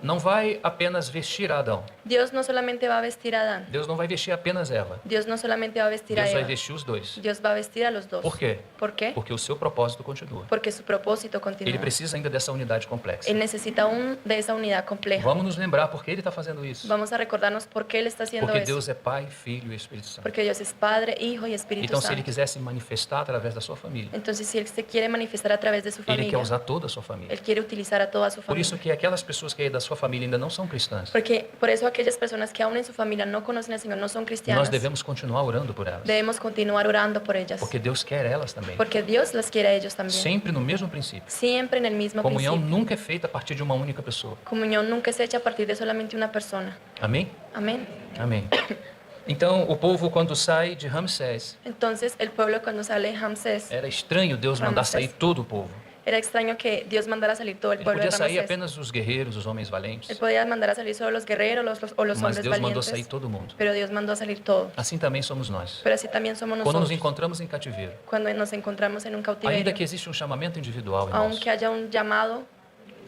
não vai apenas vestir Adão. Dios no solamente va a vestir a Adán, Deus não vai vestir apenas Eva. Dios no solamente va a vestir a Deus vai Eva, vestir os dois. Dios va a vestir a los dos. Por quê? ¿Por qué? Porque o seu propósito continua. Porque su propósito Ele continúa. precisa ainda dessa unidade complexa. Él necesita de esa unidad compleja. Vamos nos lembrar por que ele está fazendo isso. Vamos a recordarnos por qué Él está haciendo Porque eso. Deus é Pai, Filho e Espírito Santo. Porque Dios es Padre, Hijo y Espíritu Então, se ele Santo. quiser se manifestar através da sua família, Entonces, si Él se quiere manifestar a través de su ele familia, quer usar toda a sua família. Él quiere utilizar a toda su Por isso familia. que aquelas pessoas que da sua família ainda não são cristãs, Porque por eso aquellas personas que aún en su familia no conocen al Señor, no son nós cristianas, devemos continuar orando por elas. debemos continuar orando por ellas. Porque Deus quer elas também. Porque Dios las quiere a ellos también. Sempre no mesmo princípio. Siempre en el mismo Comunhão principio. nunca é feita a partir de uma única pessoa. Comunión nunca es hecha a partir de solamente una persona. Amém? Amén. Amém. Então, o povo, quando sai de Ramsés, Entonces, el pueblo cuando sale de Ramsés, era estranho Deus mandar Ramsés. sair todo o povo. era extraño que Dios mandara a salir todo el Ele pueblo de podia sair Ramsés. apenas os guerreiros, os homens Él valentes, podía mandar a salir solo los guerreros o los mas hombres Deus mandou valientes, sair todo mundo. pero Dios mandó a salir todo. Assim também somos nós. Pero así también somos Quando nos nosotros. encontramos em cativeiro, Cuando nos encontramos en un ainda cautiverio, que existe um chamamento individual, irmãos, aunque haya un llamado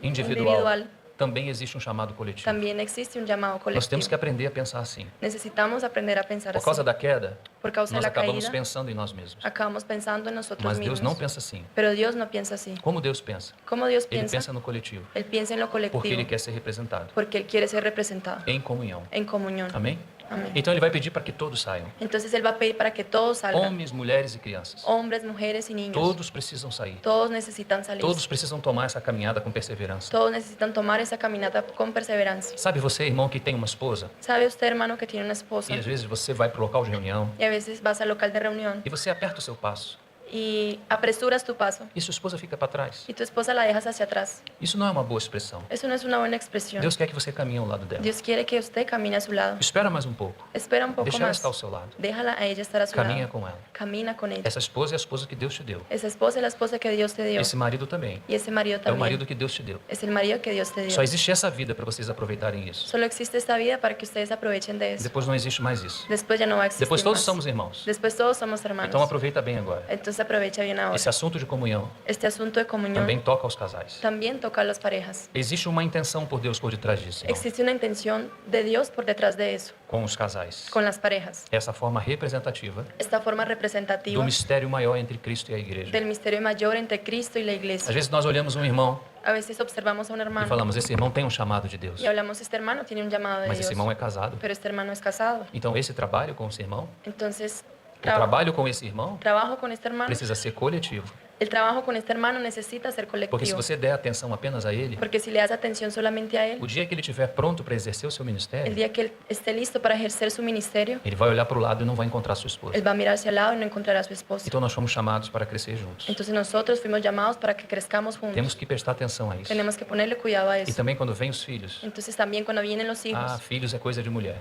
individual, também existe um chamado coletivo. también existe un llamado Nós colectivo. temos que aprender a pensar assim. Necesitamos aprender a pensar Por así. causa da queda, Por causa de nós la acabamos caída, pensando em nós mesmos. acabamos pensando en nosotros Mas mismos. Deus não pensa assim. Pero Dios no piensa así. Como Deus pensa? ¿Cómo Dios Ele piensa? pensa no coletivo, Él piensa en lo porque colectivo, Ele quer ser representado porque Él quiere ser representado em comunhão. en comunión. Amém? Amén. Então ele vai pedir para que todos saiam. Entonces Él va a pedir para que todos salgan. Homens, mulheres e crianças. Hombres, mujeres y niños. Todos precisam sair. Todos necesitan salir. Todos precisam tomar essa caminhada com perseverança. Todos necesitan tomar esa caminata con perseverancia. Sabe você, irmão, que tem uma esposa, ¿Sabe usted, hermano, que tiene una esposa? e às vezes você vai para o local de reunião Y a veces vas al local de reunión e você aperta o seu passo y apresuras tu paso e sua esposa fica para trás. y tu esposa la dejas hacia atrás. Isso não é uma boa expressão. Eso no es una buena expresión. Deus quer que você caminhe ao lado dela. Dios quiere que usted camine a su lado. Espera mais um pouco. Espera un poco Deixa ela más. estar ao seu lado. Déjala a ella estar a su Caminha lado. com ela. Camina con ella. Essa esposa é a esposa que Deus te deu. Esa esposa es la esposa que Dios te dio. Esse marido também. Y ese marido É o también. marido que Deus te deu. Es el marido que Dios te dio. Só existe essa vida para vocês aproveitarem isso. Solo existe esta vida para que ustedes aprovechen de eso. Depois não existe mais isso. Después ya no va a existir Depois todos más. somos irmãos. Después todos somos hermanos. Então aproveita bem agora. Entonces aprovecha bien ahora. Esse assunto de comunhão Este asunto de comunión também toca aos casais. también toca a las parejas. Existe uma intenção por Deus por detrás disso, irmão, Existe una intención de Dios por detrás de eso, com os casais. con las parejas. Essa forma representativa Esta forma do representativa mistério maior entre Cristo e a igreja. del misterio mayor entre Cristo y la Às iglesia. vezes nós olhamos um irmão A veces observamos a un e hermano falamos, esse irmão tem um chamado de Deus, y hablamos, este hermano tiene un llamado de mas Dios, esse irmão é casado. pero este hermano es casado. Então esse trabalho com esse irmão, Entonces, o trabalho com esse irmão trabajo con este hermano, precisa ser coletivo. el trabajo con este hermano necesita ser Porque se colectivo. você der atenção apenas a ele, Porque si le das atención solamente a él, o dia que ele estiver pronto para exercer o seu el ministério, día que él esté listo para ejercer su ministerio, ele vai olhar para o lado e não vai encontrar sua esposa. él va a mirar hacia el lado y no encontrará a su esposa. Então nós fomos chamados para crescer juntos. Entonces nosotros fuimos llamados para que crezcamos juntos. Temos que prestar atenção a isso. Tenemos que ponerle cuidado a E eso. também quando vêm os filhos. Entonces también cuando vienen los hijos, Filhos é coisa de mulher.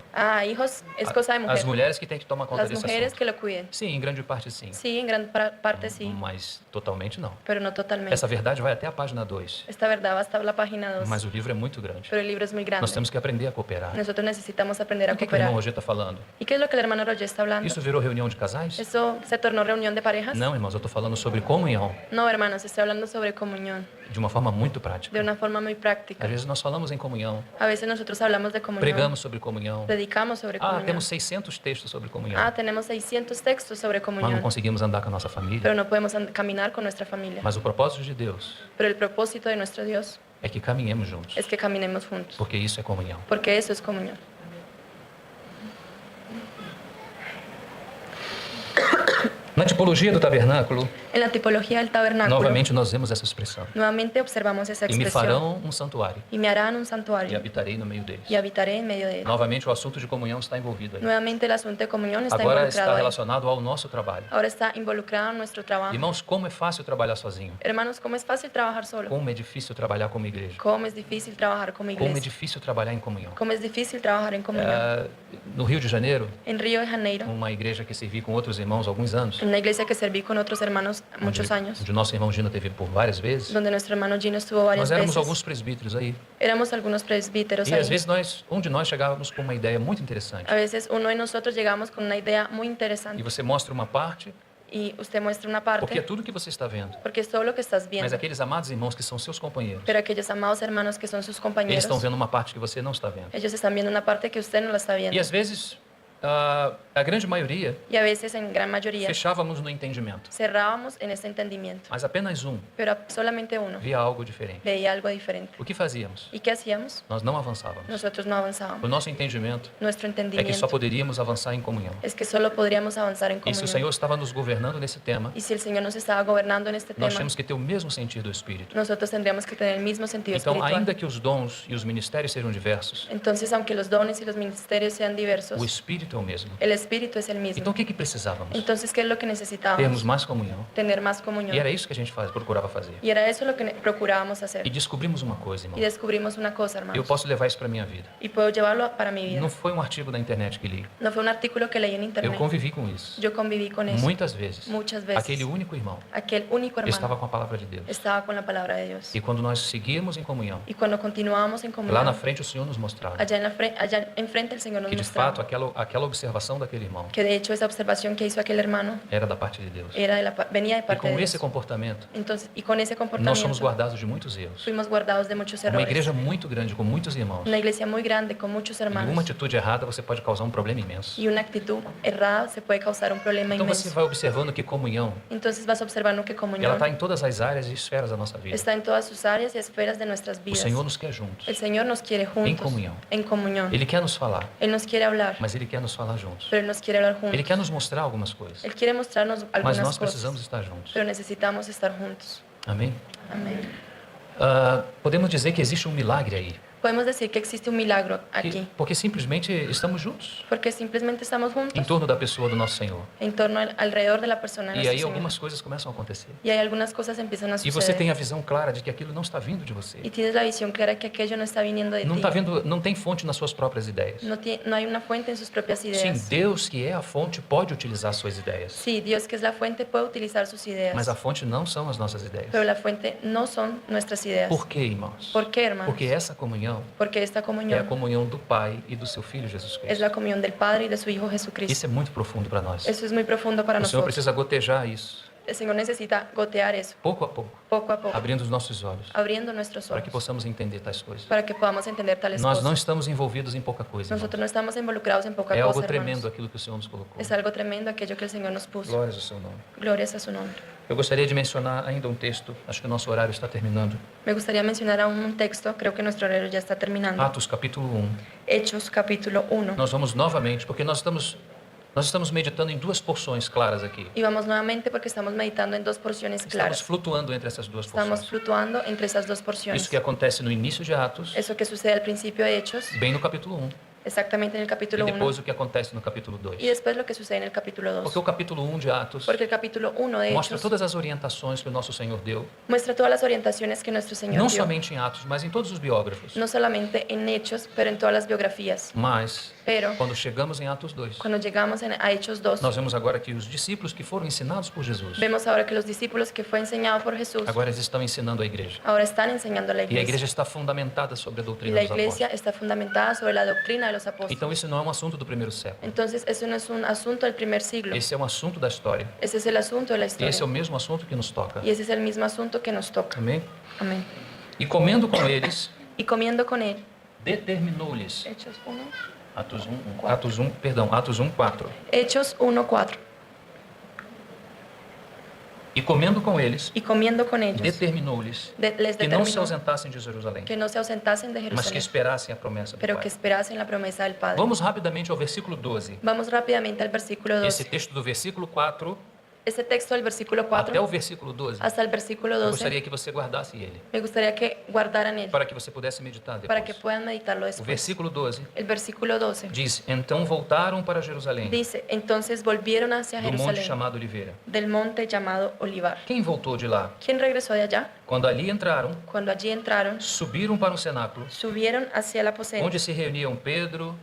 hijos es cosa de mujer. As mulheres que têm que tomar conta Las desse mujeres assunto. que lo cuiden. Sim, em grande parte sim. Sí, en gran parte sí, Mas totalmente não. pero no totalmente. Essa verdade vai até a página 2. Esta verdad va hasta la página 2, Mas o livro é muito grande. pero el libro es muy grande. Nós temos que aprender a cooperar. Nosotros necesitamos aprender a O que o irmão cooperar. Roger está falando? ¿Y qué es lo que el hermano Roger está hablando? Isso virou reunião de casais? ¿Eso se tornó reunión de parejas? Não, irmãos, eu estou falando sobre comunhão No, hermanos, estoy hablando sobre comunión, de uma forma muito prática. de una forma muy práctica. Às vezes nós falamos em comunhão, A veces nosotros hablamos de comunión, pregamos sobre comunhão. predicamos sobre comunión. Temos 600 textos sobre comunhão, Tenemos 600 textos sobre mas não comunión, conseguimos andar com a nossa família. pero no podemos caminar con nuestra familia. Mas o propósito de Deus Pero el propósito de nuestro Dios é que caminhemos juntos, es que caminemos juntos, porque isso é comunhão. porque eso es comunión. Na tipologia do tabernáculo, En la tipología del tabernáculo, novamente nós vemos essa expressão. nuevamente observamos esa E me expresión. farão um santuário, Y me harán un e santuario, habitarei no meio deles. y habitaré en medio de él. Novamente o assunto de comunhão está envolvido aí. Nuevamente el asunto de comunión está Agora involucrado está ahí. relacionado ao nosso trabalho. Ahora está involucrado en nuestro trabajo. Irmãos, como é fácil trabalhar sozinho. Hermanos, ¿cómo es fácil trabajar solo? Como é difícil trabalhar como igreja. ¿Cómo es difícil trabajar como Como é iglesia? difícil trabalhar em comunhão. ¿Cómo es difícil trabajar en comunión? No Rio de Janeiro, En Río de Janeiro, uma igreja que servi com outros irmãos há alguns anos, en una iglesia que serví con otros hermanos muchos años, onde o nosso irmão Gino teve por várias vezes, donde nuestro hermano Gino estuvo varias nós éramos veces. alguns presbíteros aí. Éramos algunos presbíteros E ahí. às vezes um de nós chegávamos com uma ideia muito interessante. A veces uno de nosotros llegamos con una idea muy E interesante você mostra uma parte, y usted muestra una porque é parte, tudo que você está vendo. porque es todo lo que estás Mas viendo. aqueles amados irmãos que são seus companheiros, Pero aquellos amados hermanos que son sus eles compañeros, estão vendo uma parte que você não está vendo. ellos están viendo una parte que usted no la está viendo. E às vezes, a grande maioria, Y a veces, en gran mayoría, fechávamos no entendimento. cerrábamos en este entendimiento. Mas apenas Pero solamente uno via algo diferente. veía algo diferente. O que fazíamos? ¿Y qué hacíamos? Nós não avançávamos. Nosotros no avanzábamos. O nosso entendimento Nuestro é que só entendimiento poderíamos avançar em comunhão. es que solo podríamos avanzar en E se o comunión. Senhor estava nos governando nesse tema, Y si el Señor nos estaba gobernando en este nós tema, temos que ter o mesmo sentido do Espírito. nosotros tendríamos que tener el mismo sentido Então, espiritual. ainda que os dons e os ministérios sejam diversos, Entonces, aunque los dones y los ministerios sean diversos, o Espírito é o mesmo. el Espíritu es el mismo. Então, o que precisávamos? Entonces, ¿qué es lo que Termos necesitábamos? mais comunhão. Tener más comunión. E era isso que a gente procurava fazer. Y era eso lo que procurábamos hacer. E descobrimos uma coisa, Y irmão. descubrimos una cosa, Eu hermanos. posso levar isso para minha vida. Y puedo llevarlo para mi vida. Não foi um artigo da internet que li. No fue un artículo que leí en Eu internet. convivi com isso. Yo conviví con eso. Muitas vezes. Muchas veces. Aquele único irmão Aquel único estava hermano com a palavra de Deus. estaba con la palabra de Dios. E quando nós seguíamos em comunhão, Y cuando continuábamos en lá comunión, na frente o Senhor nos mostrava allá enfrente el Señor nos que de mostraba fato aquela aquela observação daquele irmão que de hecho esa observación que hizo aquel hermano era da parte de Deus. era venía de E parte de com esse Dios. comportamento, Entonces, y con ese nós somos comportamiento guardados de muitos erros. fuimos guardados de muchos Uma errores. igreja muito grande, com muitos irmãos. Una iglesia muy grande con muchos E uma hermanos. atitude errada você pode causar um problema imenso. Y una actitud errada se puede causar un problema Então você inmenso. vai observando que comunhão, Entonces vas observando que ela comunión está em todas as áreas e esferas da nossa vida. está en todas sus áreas y esferas de nuestras O vidas. Senhor nos quer juntos. El Señor nos quiere juntos. comunión. En comunión. Ele quer nos falar, Él nos quiere hablar, mas Ele quer nos falar juntos. pero Él nos quiere hablar juntos. Ele quer nos mostrar algumas coisas, Él quiere mostrarnos mas algunas nós cosas, precisamos estar juntos. pero necesitamos estar juntos. Amém? Amén. Podemos dizer que existe um milagre aí. Podemos decir que existe un milagro aquí, Porque simplesmente estamos juntos porque simplemente estamos em juntos torno da pessoa do nosso Senhor. en torno alrededor de la persona de E nuestro aí Señor. algumas coisas começam a acontecer. Y hay algunas cosas empiezan a E você tem suceder. a visão clara de que aquilo não está vindo de você. Y tienes la visión clara que aquello no está viniendo de Não ti. está vindo, não tem fonte nas suas próprias ideias. No hay una fuente en sus propias Sim, ideas. Deus que é a fonte pode utilizar suas ideias, Sí, Dios que es la fuente puede utilizar sus ideas, mas a fonte não são as nossas ideias. pero la fuente no son nuestras ideas. Por quê, irmãos? ¿Por qué, hermanos? Porque essa comunhão Porque esta é a comunión comunhão do Pai e do seu Filho Jesus es Cristo. la comunión del Padre y de su Hijo Jesucristo. Isso é muito profundo para nós. Eso es muy profundo para O Senhor nosotros. precisa gotejar isso, El Señor necesita gotear eso, pouco a pouco, poco a poco, abrindo os nossos olhos, abriendo nuestros para ojos, que possamos entender tais coisas. para que podamos entender tales Nós não cosas. estamos envolvidos em pouca coisa, Nosotros irmãos. no estamos involucrados en poca É algo cosa, tremendo hermanos. aquilo que o Senhor nos colocou. Es algo tremendo aquello que el Señor nos puso. Glórias ao seu nome. Glorias a su nombre. Eu gostaria de mencionar ainda um texto, acho que o nosso horário está terminando. Me gustaría mencionar aún un texto, creo que nuestro horario ya está terminando. Atos capítulo 1. Hechos capítulo 1. Nós vamos novamente, porque nós estamos meditando em duas porções claras aqui. Y vamos nuevamente porque estamos meditando en dos porciones Estamos claras. flutuando entre essas duas Estamos porções. flutuando entre esas dos porciones. Isso que acontece no início de Atos, Eso que sucede al principio de Hechos, bem no capítulo 1, exactamente en el e capítulo 1, depois o que acontece no capítulo 2. y después lo que sucede en el capítulo 2. Porque o capítulo 1 de Atos Porque el capítulo 1 de mostra Hechos todas as orientações que o nosso Senhor deu, muestra todas las orientaciones que nuestro Señor não dio, somente em Atos, mas em todos os biógrafos. no solamente en Hechos, pero en todas las biografías. Mas, Pero quando chegamos em Atos 2, cuando llegamos a Hechos 2, nós vemos agora que os discípulos que foram ensinados por Jesus, vemos ahora que los discípulos que fue enseñado por Jesús, agora eles estão ensinando a igreja. ahora están enseñando a la E a igreja iglesia. está fundamentada sobre a Y doutrina la dos iglesia apóstolos. está fundamentada sobre la doctrina de los Então apóstoles. isso não é um assunto do primeiro século. Entonces, eso no es un asunto del primer siglo. Esse é um assunto da história. Ese es el asunto de la E historia. esse é o mesmo assunto que nos toca. Y ese es el mismo asunto que nos toca. Amém? Amén. E comendo com eles, Y comiendo con él. determinou-lhes. Hechos 1. Atos 1, 4. Hechos 1:4. E comendo com eles, Y comiendo con ellos, determinou-lhes les que não se determinó ausentassem de Jerusalém, que no se ausentasen de mas que Jerusalén, esperassem a promessa do pero Pai. que esperasen la promesa del Padre. Vamos rapidamente ao versículo 12. Vamos rápidamente al versículo Esse 12. texto do versículo 4 Este texto del versículo até o 4 versículo 12. hasta el versículo Eu 12, gostaria que você guardasse ele, me gustaría que guardaran él para que você pudesse meditar para que depois. puedan meditarlo O después. versículo 12 El versículo 12 diz: Então voltaram para Jerusalém, dice, entonces volvieron hacia do monte Jerusalén, chamado Oliveira. del monte llamado Olivar. Quem voltou de lá? ¿Quién regresó de allá? Quando ali entraram, Cuando allí entraron, subiram para o cenáculo, subieron hacia el aposento, onde se reuniam Pedro,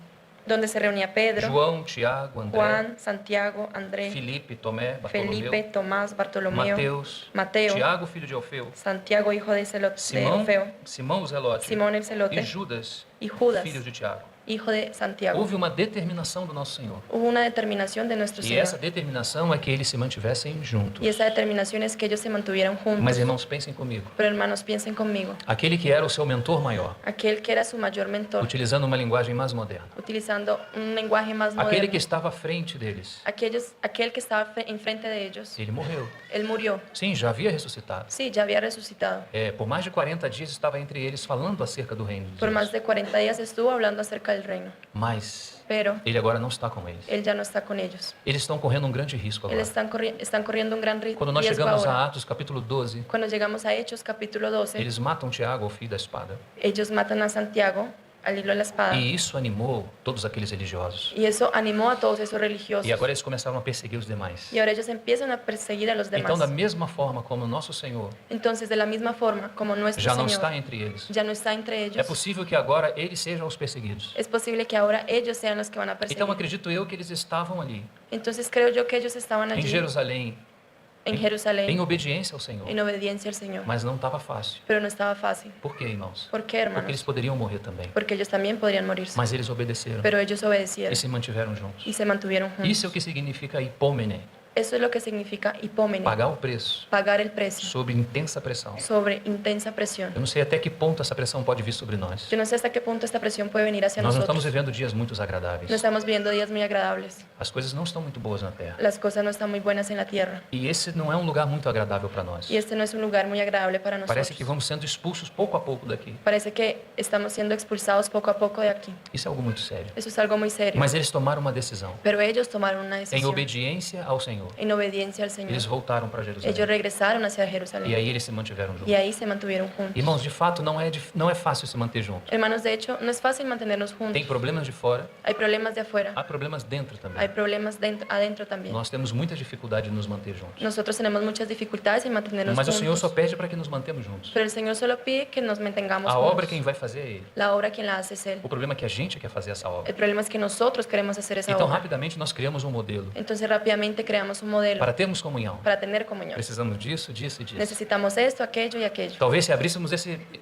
donde se reunía Pedro, João, Tiago, André, Juan, Santiago, Andrés, Filipe, Tomé, Bartolomeu, Felipe, Tomás, Bartolomeo, Mateus, Mateo, Tiago, filho de Alfeu, Santiago, hijo de Simão, Orfeo, Simão o Zelote Simón el e celote Judas, y Judas, filho de Tiago. hijo de Santiago. Houve uma determinação do nosso Senhor. Hubo una determinación de nuestro E Señor. essa determinação é que eles se mantivessem juntos. Y esa determinación es que ellos se mantuvieran juntos. Mas, irmãos, pensem comigo. Pero hermanos, piensen conmigo. Aquele que era o seu mentor maior, Aquel que era su mayor mentor, utilizando uma linguagem mais moderna. utilizando un lenguaje más Aquele moderno. que estava à frente deles, Aquel que estaba enfrente de ellos, ele morreu. él murió. Sim, já havia ressuscitado. Sí, ya había resucitado. Por mais de 40 dias estava entre eles falando acerca do reino de Por más Deus. de 40 días estuvo hablando acerca del reino. Mas Pero ele agora não está com eles. él ya no está con ellos. Eles estão correndo um grande risco Él agora. están corriendo un gran Quando nós riesgo chegamos a ahora. Atos capítulo 12, Cuando llegamos a Hechos capítulo 12, eles matam Tiago, o filho da espada. ellos matan a Santiago al hilo de la espada. E isso animou todos aqueles religiosos. Y eso animó a todos esos religiosos. E agora eles começaram a perseguir os demais. Y ahora ellos empiezan a perseguir a los demás. Então, da mesma forma como o nosso Senhor Entonces, de la misma forma como nuestro já não Señor está entre eles, ya no está entre é ellos, possível que agora eles sejam os perseguidos. es posible que ahora ellos sean los que van a perseguir. Então, acredito eu que eles estavam ali, Entonces, creo yo que ellos estaban em allí, Jerusalém, en em Jerusalén obediência ao Senhor. en obediencia al Señor. Mas não estava fácil. Pero no estaba fácil. Por quê, irmãos? ¿Por qué, Porque eles hermanos? poderiam morrer também. Porque ellos también podrían morirse. Mas eles obedeceram Pero ellos e obedecieron se mantiveram juntos. y se mantuvieron Isso é o juntos. que significa hipômene, Eso es lo que significa hipómene, pagar o preço pagar el precio sob intensa pressão. sobre intensa presión. Eu não sei até que ponto essa pressão pode vir sobre nós. Yo no sé hasta qué punto esta presión puede venir hacia Nós não estamos nosotros. vivendo dias muito agradáveis. No estamos viviendo días muy agradables. As coisas não estão muito boas na Terra. Las cosas no están muy buenas en la tierra. E esse não é um lugar muito agradável para nós. Y este no es un lugar muy agradable para Parece que nosotros. vamos sendo expulsos pouco a pouco daqui. Parece que estamos siendo expulsados poco a poco de aquí. Isso é algo muito sério. Eso es algo muy serio. Mas eles tomaram uma decisão. Pero ellos tomaron una Em decisión obediência ao Senhor. en obediencia al Señor. Eles voltaram para Ellos Jerusalém. regresaron hacia E Jerusalén aí eles se mantiveram y juntos. ahí se mantuvieron juntos. Irmãos, de fato, não é fácil se manter juntos. Hermanos, de hecho, no es fácil mantenernos Tem juntos. problemas de fora, Hay problemas de afuera, há problemas dentro também. hay problemas adentro también. Nós temos muita dificuldade de nos manter juntos. Nosotros tenemos muchas dificultades en mantenernos Mas o Senhor só juntos. pede para que nos mantemos juntos. Pero el Señor solo pide que nos mantengamos A obra juntos. quem vai fazer é Ele. La obra quien la hace es Él. O problema é que a gente quer fazer essa obra. El problema es que nosotros queremos hacer esa Então, obra. rapidamente, nós criamos um modelo. Entonces rápidamente creamos un modelo Para termos comunhão, para tener comunión. precisamos disso, disso e disso. Necesitamos esto, aquello y aquello. Talvez se abríssemos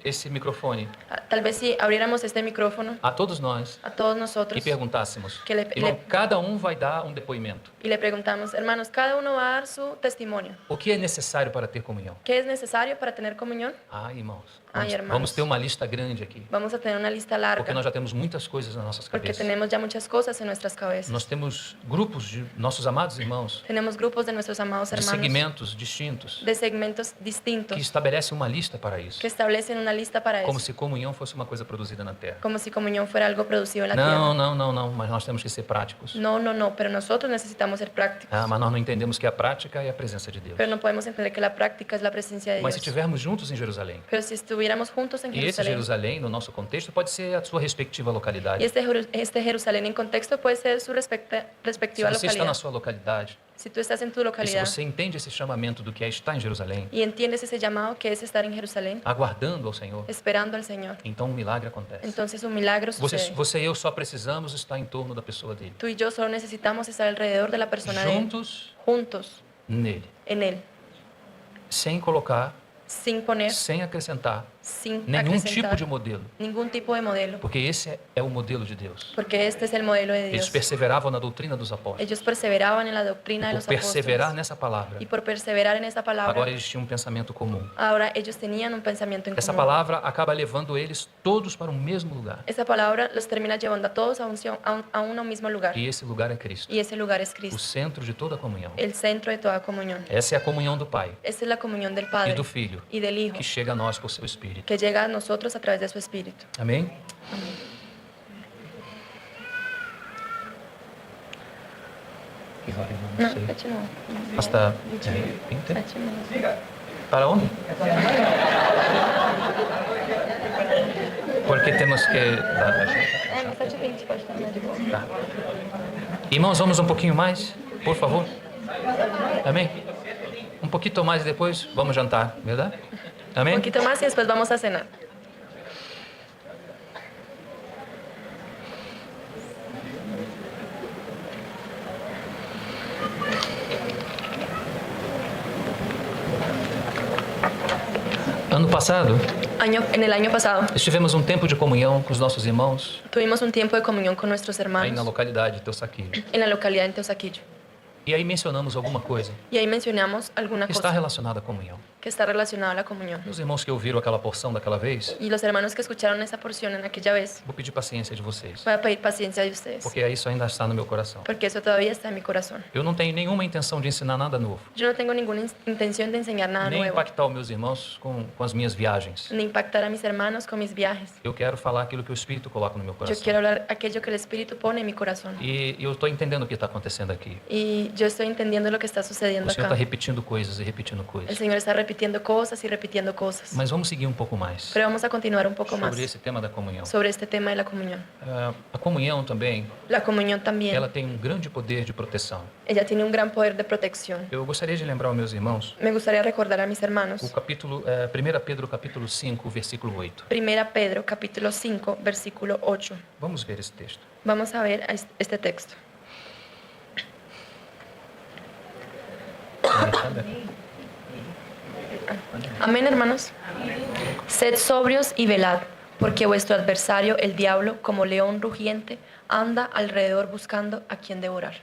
esse microfone Tal vez si abriéramos este micrófono a todos nós a todos e nosotros perguntássemos, Que irmão, cada um vai dar um depoimento. y le preguntamos, hermanos, cada uno va a dar su testimonio. O que é necessário para ter comunhão? ¿Qué es necesario para tener comunón? Ah, irmãos, Ai, irmãos. vamos ter uma lista grande aqui. Vamos a tener una lista Porque larga nós já temos muitas coisas nas nossas porque cabeças. tenemos ya muchas cosas en nuestras cabezas. Nós temos grupos de nossos amados irmãos, Tenemos grupos de nuestros amados de hermanos segmentos distintos, de segmentos que distintos estabelecem uma lista para isso. que establecen una lista para Como eso, se comunhão fosse uma coisa produzida na Terra. como si comunión fuera algo producido en la Não, tierra. não, mas nós temos que ser práticos. No, pero nosotros necesitamos ser prácticos. Ah, mas nós não entendemos que a prática é a presença de Deus. Pero no podemos entender que la práctica es la presencia de Mas se Dios. estivermos juntos em Jerusalém, Pero si estuviéramos juntos en e esse Jerusalén, Jerusalém, no nosso contexto, pode ser a sua respectiva y localidade. este Jerusalén en contexto puede ser su Se respectiva você está na localidad. sua localidade, Si tú estás en tu e se localidad você entende esse chamamento do que é estar em Jerusalém, y entiendes ese llamado que es estar en Jerusalén, aguardando ao Senhor, esperando al Señor, então um milagre acontece. entonces un milagro sucede. Você e eu só precisamos estar em torno da pessoa dele. Tú y yo solo necesitamos estar alrededor de la persona de Él, Juntos juntos nele. en Él, Sem colocar, sin poner, sem acrescentar sin nenhum tipo acrescentar de modelo. ningún tipo de modelo, Porque esse é o modelo de Deus. porque este es el modelo de Eles Dios. perseveravam na doutrina dos apóstolos. Ellos perseveraban en la doctrina de Por los perseverar apóstoles nessa palavra, y por perseverar en esa palabra, agora eles tinham um pensamento comum. ahora ellos tenían un pensamiento en Essa común. palavra acaba levando eles todos para o mesmo lugar. Esa palabra los termina llevando a todos a un mismo lugar, E esse lugar é Cristo, y ese lugar es o Cristo, centro de toda a comunhão. el centro de toda comunión. Essa é a comunhão do Pai Esta es la comunión del e Padre do Filho, y del Hijo, que chega a nós por seu Espírito. que llega a nosotros a través de su Espíritu. Amém? Que hora, irmão? No, Não sei. hecho no. Hasta 20? Hecho no. Para onde? Porque temos que... Mas 7h20 pode terminar de boa. Tá. Irmãos, vamos um pouquinho mais, por favor. Amém? Um pouquinho mais e depois vamos jantar, verdade? Amém? Un poquito más y después vamos a cenar. Ano passado, En el año pasado estivemos um tempo de comunhão com os nossos irmãos tuvimos un tiempo de comunión con nuestros aí na hermanos localidade de Teusaquilho. en la localidad de Teusaquillo. E aí mencionamos alguma coisa Y ahí mencionamos alguna que está cosa relacionada à comunhão. que está relacionada a la comunión. Meus irmãos que ouviram aquela porção daquela vez, Y los hermanos que escucharon esa porción en aquella vez, vou pedir paciência de vocês, voy a pedir paciencia de ustedes, porque isso ainda está no meu coração. porque eso todavía está en mi corazón. Eu não tenho nenhuma intenção de ensinar nada novo, Yo no tengo ninguna intención de enseñar nada nem nuevo, impactar os meus irmãos com as minhas viagens. ni impactar a mis hermanos con mis viajes. Eu quero falar aquilo que o Espírito coloca no meu Yo coração. quiero hablar aquello que el Espíritu pone en mi corazón. E eu estou entendendo o que está acontecendo aqui. Y yo estoy entendiendo lo que está sucediendo O Senhor está acá. repetindo coisas e repetindo El coisas. Señor está repitiendo cosas y repitiendo cosas. Mas vamos seguir um pouco mais Pero vamos a continuar un poco más sobre esse tema da comunhão. sobre este tema de la comunión. A comunhão também, La comunión también, ela tem um grande poder de proteção. ella tiene un gran poder de protección. Eu gostaria de lembrar aos meus irmãos Me gustaría recordar a mis hermanos. o capítulo, 1 Pedro capítulo 5, versículo 8. 1 Pedro capítulo 5, versículo 8. Vamos ver esse texto. Vamos a ver este texto. Amén, hermanos. Sed sobrios y velad, porque vuestro adversario, el diablo, como león rugiente, anda alrededor buscando a quien devorar.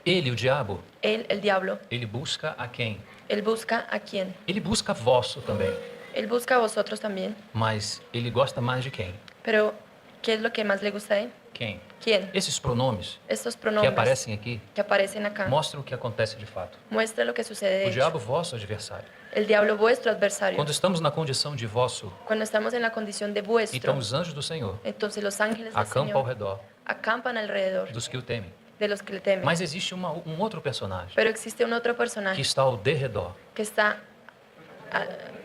Ele, o diabo, Él, el diablo, ele busca a quem? él busca a quien. Ele busca vosso também, Él busca a vosotros también. mas ele gosta mais de quem? Pero, ¿qué es lo que más le gusta a él? Quem? ¿Quién? Esses pronomes Estos que pronombres aparecem aqui que aparecen acá. mostram o que acontece de fato. Muestra lo que sucede de O hecho. diabo, vosso adversário. El diablo, vuestro adversario. Quando estamos na condição de vosso, Cuando estamos en la condición de vuestro, então os anjos do Senhor entonces los ángeles del acampam ao Señor redor acampan alrededor dos que o temem. de los que le temen. Mas existe um outro personagem Pero existe un otro que personaje está ao derredor. que está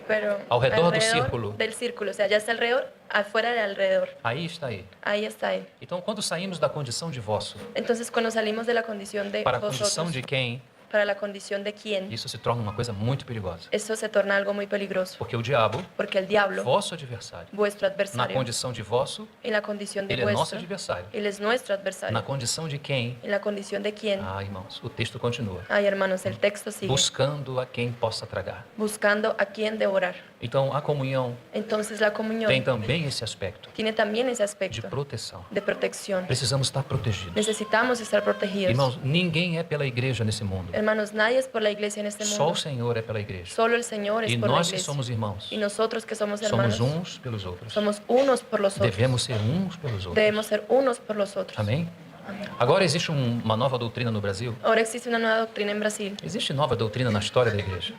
pero Ao redor do alrededor círculo. del círculo, o sea, ya está alrededor, afuera de alrededor. Aí está ele. Ahí está él. Então, quando saímos da condição de vosso Entonces, cuando salimos de la condición de para a condição vosotros de quem, para la condición de quién, isso se torna uma coisa muito perigosa. eso se torna algo muy peligroso, Porque o diabo, porque el diablo, vosso adversário, vuestro na adversario, condição de vosso, en la condición de ele é nosso vuestro, adversário. él es nuestro Na adversario. condição de quem? En la condición de quién. Ah, irmãos, o texto continua. Ay, hermanos, el texto sigue. Buscando a quem possa tragar. Buscando a quién devorar. Então, a comunhão Entonces, la comunión tem também esse aspecto tiene también ese de aspecto proteção. de protección. Precisamos estar protegidos. Necesitamos estar protegidos. Irmãos, ninguém é pela igreja nesse mundo. Hermanos, nadie es por la iglesia en este Só o mundo. Senhor é pela igreja. Solo el Señor es E por la nós que iglesia. somos irmãos, Y nosotros que somos somos hermanos, uns pelos outros. somos unos por los otros. Devemos ser uns pelos outros. Debemos ser unos por los otros. Amém? Agora existe uma nova doutrina no Brasil. Ahora existe una nueva doctrina en Brasil. Existe nova doutrina na história da igreja.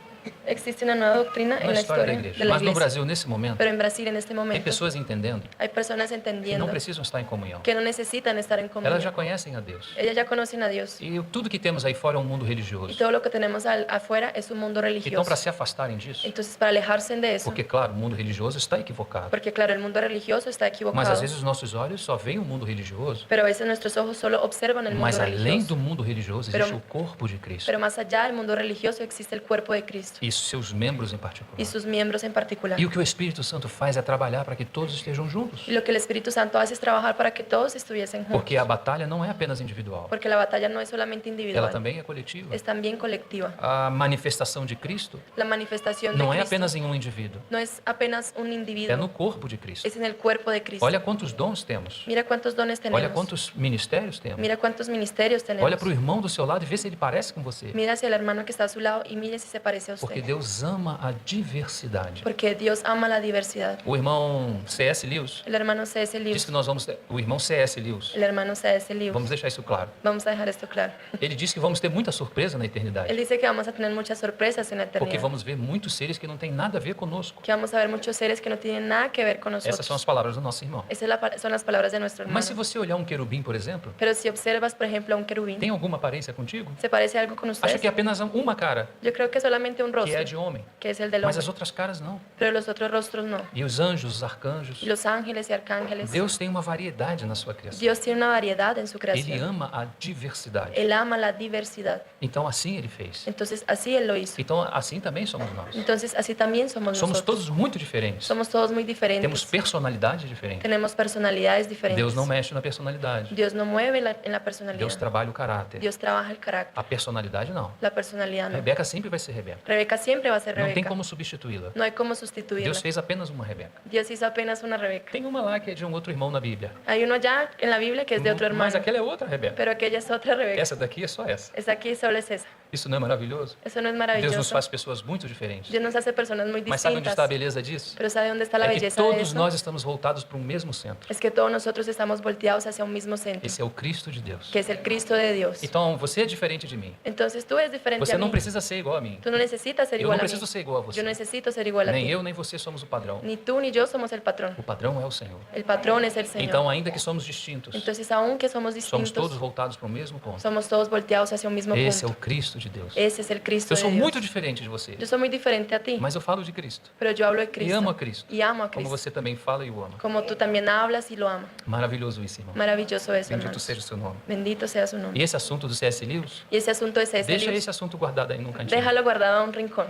Existe una nueva doctrina en Na la história da historia igreja. de la Mas no iglesia. Brasil, nesse momento, Pero en Brasil, en este tem momento, pessoas entendendo hay personas que entendiendo não precisam estar em comunhão. que no necesitan estar en comunión. Elas já conhecem a Deus. Ellas ya conocen a Dios. E tudo que temos aí fora é um mundo Y religioso. todo lo que tenemos afuera es un mundo Então, religioso. para se afastarem disso, Entonces, para alejarse de eso, porque, claro, o mundo religioso está equivocado. porque claro, el mundo religioso está Mas equivocado, às vezes os nossos olhos só veem o mundo religioso. pero a veces nuestros ojos solo observan el mundo Mas além religioso. do mundo religioso Pero- existe o corpo de Cristo Pero más allá del mundo religioso existe el cuerpo de Cristo e seus membros em particular. y sus miembros en particular. E o que o Espírito Santo faz é trabalhar para que todos estejam juntos. Y lo que el Espíritu Santo hace es trabajar para que todos estuviesen juntos. Porque a batalha não é apenas individual, Porque la batalla no es solamente ela individual, também é coletiva. es también colectiva. A manifestação de Cristo La manifestación de não é Cristo apenas em um indivíduo, no es apenas un é no individuo, corpo de Cristo. es en el cuerpo de Cristo. Olha quantos dons temos, Mira cuántos dones olha tenemos. quantos ministérios temos. Mira cuántos ministerios tenemos. Olha para o irmão do seu lado e vê se ele parece com você. Mira hacia el hermano que está a su lado y mire si se parece a Porque usted. Deus ama a diversidade. Porque Dios ama la diversidad. O irmão C.S. Lewis El hermano C.S. diz Lewis, que nós vamos ter, o irmão C.S. Lewis, el hermano C.S. Lewis, vamos deixar isso claro. vamos a dejar esto claro. Ele diz que vamos ter muita surpresa na Él eternidade, dice que vamos a tener muchas sorpresas en la porque eternidad. vamos ver muitos seres que não têm nada a ver conosco. Que vamos a ver muchos seres que no tienen nada que ver con Essas são as nosotros. palavras do nosso irmão. Esas son las palabras de nuestro hermano. Mas se você olhar um querubim, por exemplo, Pero si observas, por ejemplo, a un querubín, tem alguma aparência contigo? ¿se parece algo con Acho ustedes? que é apenas uma cara, Yo creo que solamente un que é rostro, de homem, que es el del mas hombre, as outras caras não. pero los otros rostros no. E os anjos, os arcanjos, Y los ángeles y arcángeles, Deus tem uma variedade na sua criação. Dios tiene una variedad en su Ele creación. ama a diversidade. Él ama la diversidad. Então assim ele fez. Entonces, así Él lo hizo. Então assim também somos nós. Entonces, así también somos Somos nosotros. todos muito diferentes. Somos todos muy Temos diferentes. personalidades diferentes. Tenemos personalidades diferentes. Deus não mexe na personalidade. Dios no mueve en la personalidad. Deus trabalha o caráter. Dios trabaja el carácter. A personalidade não. La personalidad no. Rebeca sempre vai ser Rebeca. Rebeca siempre va a ser Não tem Rebeca. como substituí-la. No hay como sustituirla. Deus fez apenas uma Rebeca. Dios hizo apenas una Rebeca. Tem uma lá que é de um outro irmão na Bíblia. Hay uno allá en la Biblia que es de otro hermano. Mas aquela é outra Rebeca. Pero aquella es otra Rebeca. Essa daqui é só essa. Esa aquí solo es esa. Isso não é maravilhoso? Eso no es Deus nos maravilloso. faz pessoas muito diferentes. Dios nos hace personas muy Mas sabe onde está a distintas. beleza disso? Pero ¿sabe dónde está la É que belleza de todos eso? nós estamos voltados para um mesmo centro. Es que todos nosotros estamos volteados hacia un mismo centro, Esse é o Cristo de Deus. que es el Cristo de Dios. Então, você é diferente de mim. Entonces tú eres diferente Você a não mí. precisa ser igual a mim. Tú no necesitas ser Eu igual não a mí. preciso ser igual a você. Yo necesito ser igual a Nem ti. eu, nem você somos o padrão. Ni tú ni yo somos el patrón. O padrão é o Senhor. El patrón es el Señor. Então, ainda que somos distintos, Entonces, aunque somos somos todos distintos, voltados para o mesmo ponto. somos todos volteados hacia un mismo Esse é punto. o Cristo de Deus. Ese es el Cristo Eu de sou Dios. muito diferente de você, Yo soy muy diferente a ti, mas eu falo de Cristo. pero yo hablo de E Cristo. amo a Cristo, Y amo a como Cristo. você também fala e o ama. Como tú también hablas y lo amas. Maravilhoso isso, irmão. Maravilloso eso, Bendito hermanos. seja o seu nome. Bendito sea su nombre. E esse assunto do C.S. Lewis, Y ese asunto es ese. deixa Dios. esse assunto guardado aí num cantinho. Déjalo guardado a un rincón.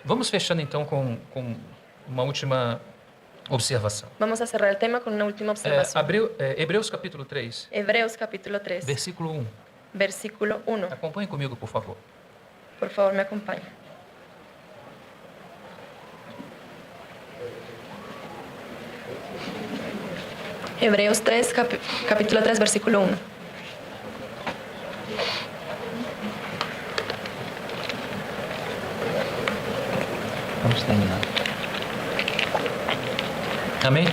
Vamos fechando então com uma última observação. Vamos a cerrar el tema con una última observación. Hebreus capítulo 3, Hebreos capítulo 3, versículo 1. versículo 1. Acompanhe comigo, por favor. Por favor, me acompañe. Hebreos 3, capítulo 3, versículo 1. Vamos terminar. Amém?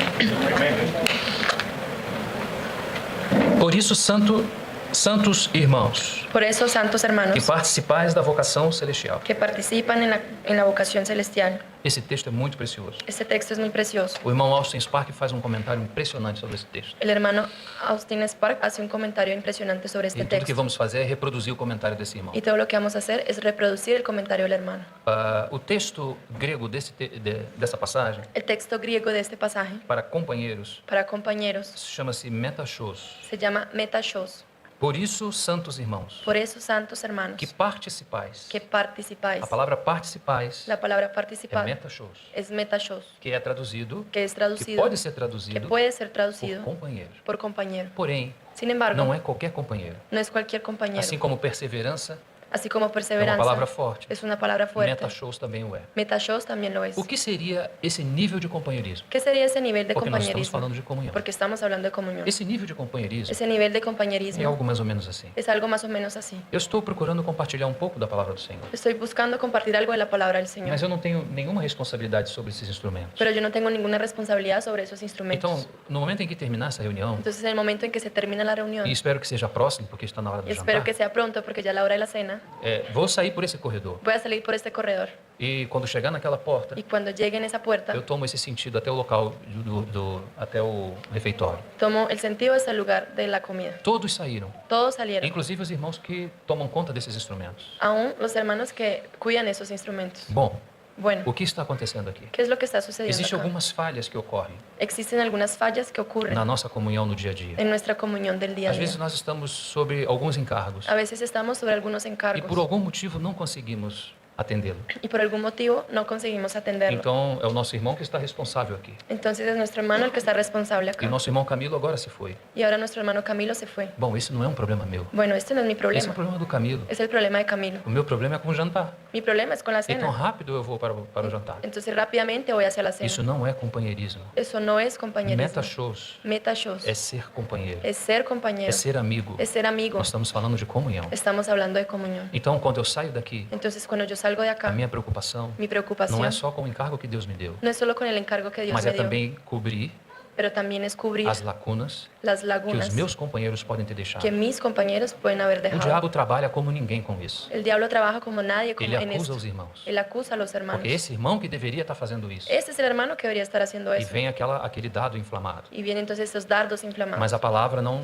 Por isso, santos irmãos, Por eso, santos que hermanos, participais da vocação celestial. que participan en la vocación celestial. Esse texto é muito precioso. Este texto es muy precioso. O irmão Austin Spark faz um comentário impressionante sobre esse texto. El hermano Austin Spark hace un comentario impresionante sobre este E tudo que texto. vamos fazer é reproduzir o comentário desse irmão. Y todo lo que vamos a hacer es reproducir el comentario del hermano. O texto grego dessa passagem, El texto griego de este pasaje, para companheiros, para compañeros, chama-se metachos. se llama metashos. Por isso, santos irmãos, Por eso, santos hermanos, que participais. que participáis. A palavra participais La palabra é participar metachos, es metashos, que é traduzido, que es que traducido, pode ser que traduzido puede ser por traducido companheiro. por compañero. Porém, Sin embargo, não é qualquer companheiro. no es cualquier compañero. Assim como perseverança Así como é uma perseverancia palavra forte, es una palabra fuerte, metachos também o é. metashos también lo es. O que seria esse nível de companheirismo? ¿Qué sería ese nivel de Porque nós estamos compañerismo? falando de comunhão. Porque estamos hablando de comunión. Esse nível de companheirismo Ese nivel de é compañerismo algo mais ou menos assim. es algo más o menos así. Eu estou procurando compartilhar um pouco da palavra do Senhor, Estoy buscando compartir algo de la palabra del Señor, mas eu não tenho nenhuma responsabilidade sobre esses instrumentos. pero yo no tengo ninguna responsabilidad sobre esos instrumentos. Então, no momento em que terminar essa reunião, Entonces, en el momento en que se termina la reunión, e espero que seja próximo, porque está na hora do y espero jantar, que sea pronto porque ya es la hora de la cena, vou sair por esse corredor. voy a salir por este corredor E quando chegar naquela porta, y cuando llegue en esa puerta, eu tomo esse sentido até o local, até o refeitório. tomo el sentido hasta el lugar de la comida. Todos saíram, Todos salieron, inclusive os irmãos que tomam conta desses instrumentos. aún los hermanos que cuidan esos instrumentos. Bom, Bueno, o que está acontecendo aqui? ¿qué es lo que está sucediendo Existem acá? algumas falhas que ocorrem Existen algunas fallas que ocurren na nossa comunhão no dia a dia. en nuestra comunión del día a Às vezes día. nós estamos sobre alguns encargos A veces estamos sobre algunos e por encargos algum motivo não conseguimos atendê-lo. y por algún motivo no conseguimos atenderlo. Então é o nosso irmão que está responsável aqui. Entonces es nuestro hermano el que está responsable E acá. o nosso irmão Camilo agora se foi. Y ahora nuestro hermano Camilo se fue. Bom, esse não é um problema meu. Bueno, este no es mi Esse é problema, o problema do Camilo. es el problema de Camilo. O meu problema é com o jantar. Mi problema es con la Então cena. rápido eu vou para o jantar. Entonces rápidamente voy hacia la cena. Isso não é companheirismo. Eso no es compañerismo. Metachos Metashos é ser companheiro, es ser compañero, é ser amigo. es ser amigo. Nós estamos falando de comunhão. Estamos hablando de comunión. Então, quando eu saio daqui, Entonces cuando yo salgo de a acá, minha preocupação mi preocupación não é só com o encargo que Deus me deu, no es solo con el encargo que Dios mas me é dio, também cobrir pero también es cubrir as lacunas las que os lagunas meus companheiros podem ter deixado. que mis compañeros pueden haber O dejado. diabo trabalha como ninguém com isso. El diablo trabaja como nadie Ele en acusa esto. os irmãos. Él acusa a los hermanos. Porque esse irmão que deveria estar fazendo isso. Este es el hermano que debería estar haciendo E eso. vem aquele dado inflamado. Y vienen entonces estos dardos inflamados. Mas a palavra não,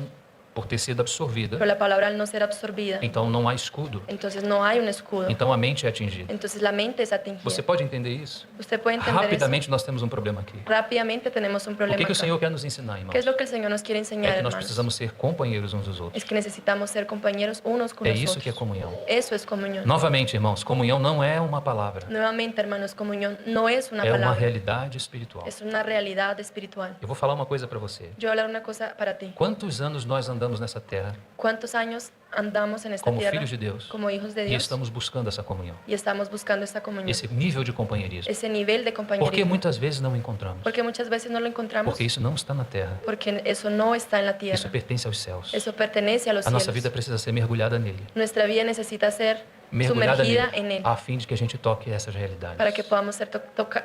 por ter sido absorvida, Pero la palabra al no ser absorbida, então não há escudo. entonces no hay un escudo. Então a mente é atingida. Entonces la mente es atingida. Você pode entender isso? Usted puede entender Rapidamente nós temos um problema aqui. eso. Rápidamente tenemos un O problema que o acá. Senhor quer nos ensinar, irmãos? ¿Qué es lo que el Señor nos quiere É enseñar, que nós hermanos? precisamos ser companheiros uns dos outros. Es que necesitamos ser compañeros unos con É los isso que é otros. comunhão. Eso es comunión. Novamente, irmãos, comunhão não é uma palavra. Nuevamente, hermanos, comunión no es una É uma palabra, realidade espiritual. es una realidad espiritual. Eu vou falar uma coisa para você. Yo voy a hablar una cosa para ti. Quantos anos nós andamos nessa terra ¿Cuántos años andamos en esta como tierra filhos de Deus como hijos de e Dios estamos buscando essa comunhão? y estamos buscando esta comunión, Esse nível de companheirismo. ese nivel de Porque compañerismo? muitas vezes não encontramos. Porque muchas veces no lo encontramos Porque isso não está na terra. porque eso no está en la Isso tierra, pertence aos céus. eso pertenece a los A nossa vida cielos. precisa ser mergulhada nele. Nuestra vida necesita ser Mergulhada sumergida nele, en él a fim de que a gente toque essas realidades. para que podamos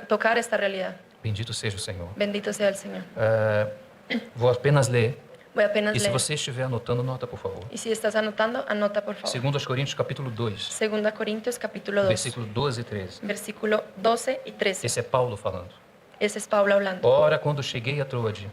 tocar esta realidad. Bendito seja o Senhor. Bendito sea el Señor. Vou apenas ler. Voy apenas E se leer. você estiver anotando, nota, por favor. Y si estás anotando, anota por favor. 2 Coríntios, capítulo 2, 2 Corintios capítulo 2, versículo 12 e 13. versículo 12 y 13. Esse é Paulo falando. Ese es Pablo hablando. Ora, quando cheguei a Troade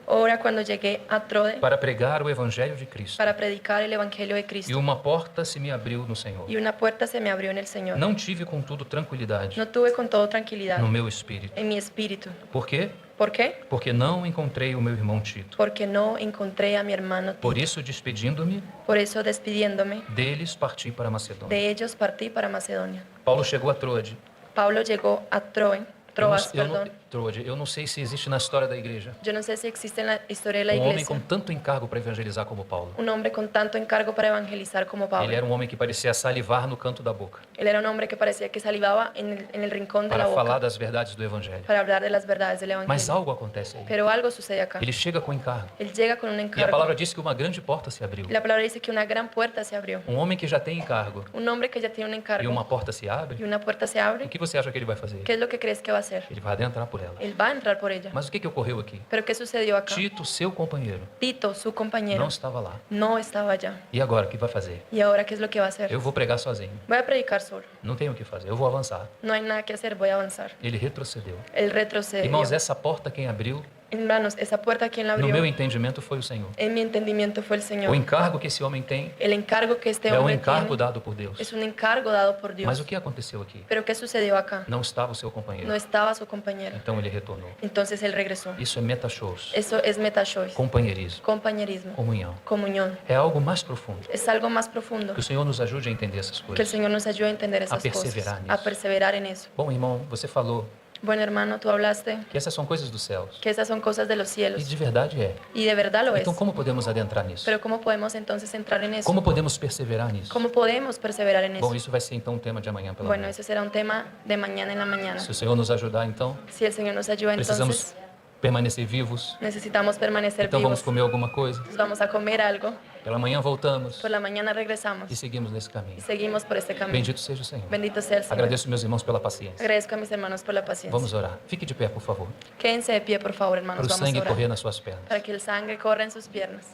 Ahora cuando llegué a Troade para pregar o evangelho de Cristo, para predicar el Evangelio de e Cristo, uma porta se me abriu no Senhor. y una puerta se me abrió en el Señor. Não tive, contudo, tranquilidade No tuve con todo tranquilidad no meu espírito. en mi espíritu. Por quê? ¿Por qué? Porque não encontrei o meu irmão Tito. Porque no encontré a mi hermano Tito. Por isso, despedindo-me Por eso, despidiéndome deles, parti para Macedônia. de ellos, partí para Macedonia. Paulo chegou a Troade. Pablo llegó a Troas, Eu não- perdón. Troade, eu não sei se existe na história da igreja Yo no sé si existe en la historia de la homem com iglesia tanto encargo para evangelizar como Paulo. un hombre con tanto encargo para evangelizar como Ele Pablo. era um homem que parecia salivar no canto da boca Él era un hombre que parecía que salivaba en el rincón de para la falar boca das verdades do evangelho. para hablar de las verdades del Mas evangelio. algo acontece aí. Pero algo sucede acá. Ele chega com encargo. Él llega con un E a encargo. palavra diz que uma grande porta se abriu. Y la palabra dice que una gran puerta se abrió. Um homem que já tem encargo Un hombre que ya tiene un e encargo uma porta se y abre, una puerta se o abre. que você acha que ele vai fazer? ¿Qué es lo que crees que va a hacer? Ele vai adentrar por ela. Él va a entrar por ella. Mas o que ocorreu aqui? Pero ¿qué sucedió acá? Tito, seu companheiro, Tito, su compañero, não estava lá. no estaba allá. E agora, o que vai fazer? ¿Y ahora qué es lo que va a hacer? Eu vou pregar sozinho. Voy a predicar solo. Não tenho o que fazer. Eu vou avançar. No hay nada que hacer, voy a avanzar. Ele retrocedeu. Él retrocedió. Irmãos, essa porta quem abriu, Hermanos, esa puerta, ¿quién la no abrió? meu entendimento, foi o Senhor. En mi entendimiento fue el O Señor. encargo que esse homem tem El encargo que este é um hombre encargo tiene dado por Deus. es un encargo dado por Mas Dios. o que aconteceu aqui? Pero ¿qué sucedió acá? Não estava o seu companheiro. No estaba su compañero. Então ele retornou. Entonces él regresó. Isso é metachos, Eso es metashois, companheirismo, compañerismo, comunhão. comunión. É algo mais profundo. Es algo más profundo. Que o Senhor nos ajude a entender essas Que el coisas. Señor nos ayude a entender esas perseverar cosas, nisso. a perseverar en eso. Bom, irmão, você falou Bueno, hermano, tú hablaste que essas são coisas dos céus. que esas son cosas de los E cielos. de verdade é. Y de verdad lo es. Então como podemos adentrar nisso? Pero ¿cómo podemos entonces entrar en eso? Como podemos perseverar nisso? ¿Cómo podemos perseverar en Bom, eso? isso vai ser então um tema de amanhã pela Bueno, manhã. ese será un tema de mañana en la mañana. Se o Senhor nos ajudar, então, Si el Señor nos ayuda, precisamos entonces permanecer vivos. necesitamos permanecer Então vamos vivos. comer alguma coisa. Nos vamos a comer algo. Pela manhã voltamos Por la mañana regresamos e seguimos nesse y caminho. seguimos por este camino. Bendito seja o Senhor. Bendito sea el Señor. Agradeço meus irmãos pela paciência. Agradezco a mis hermanos por la paciencia. Vamos orar. Fique de pé, por favor. Quédense de pie, por favor, hermanos. Para o Vamos a sangue orar. correr nas suas pernas. Para que el sangre corra en sus piernas.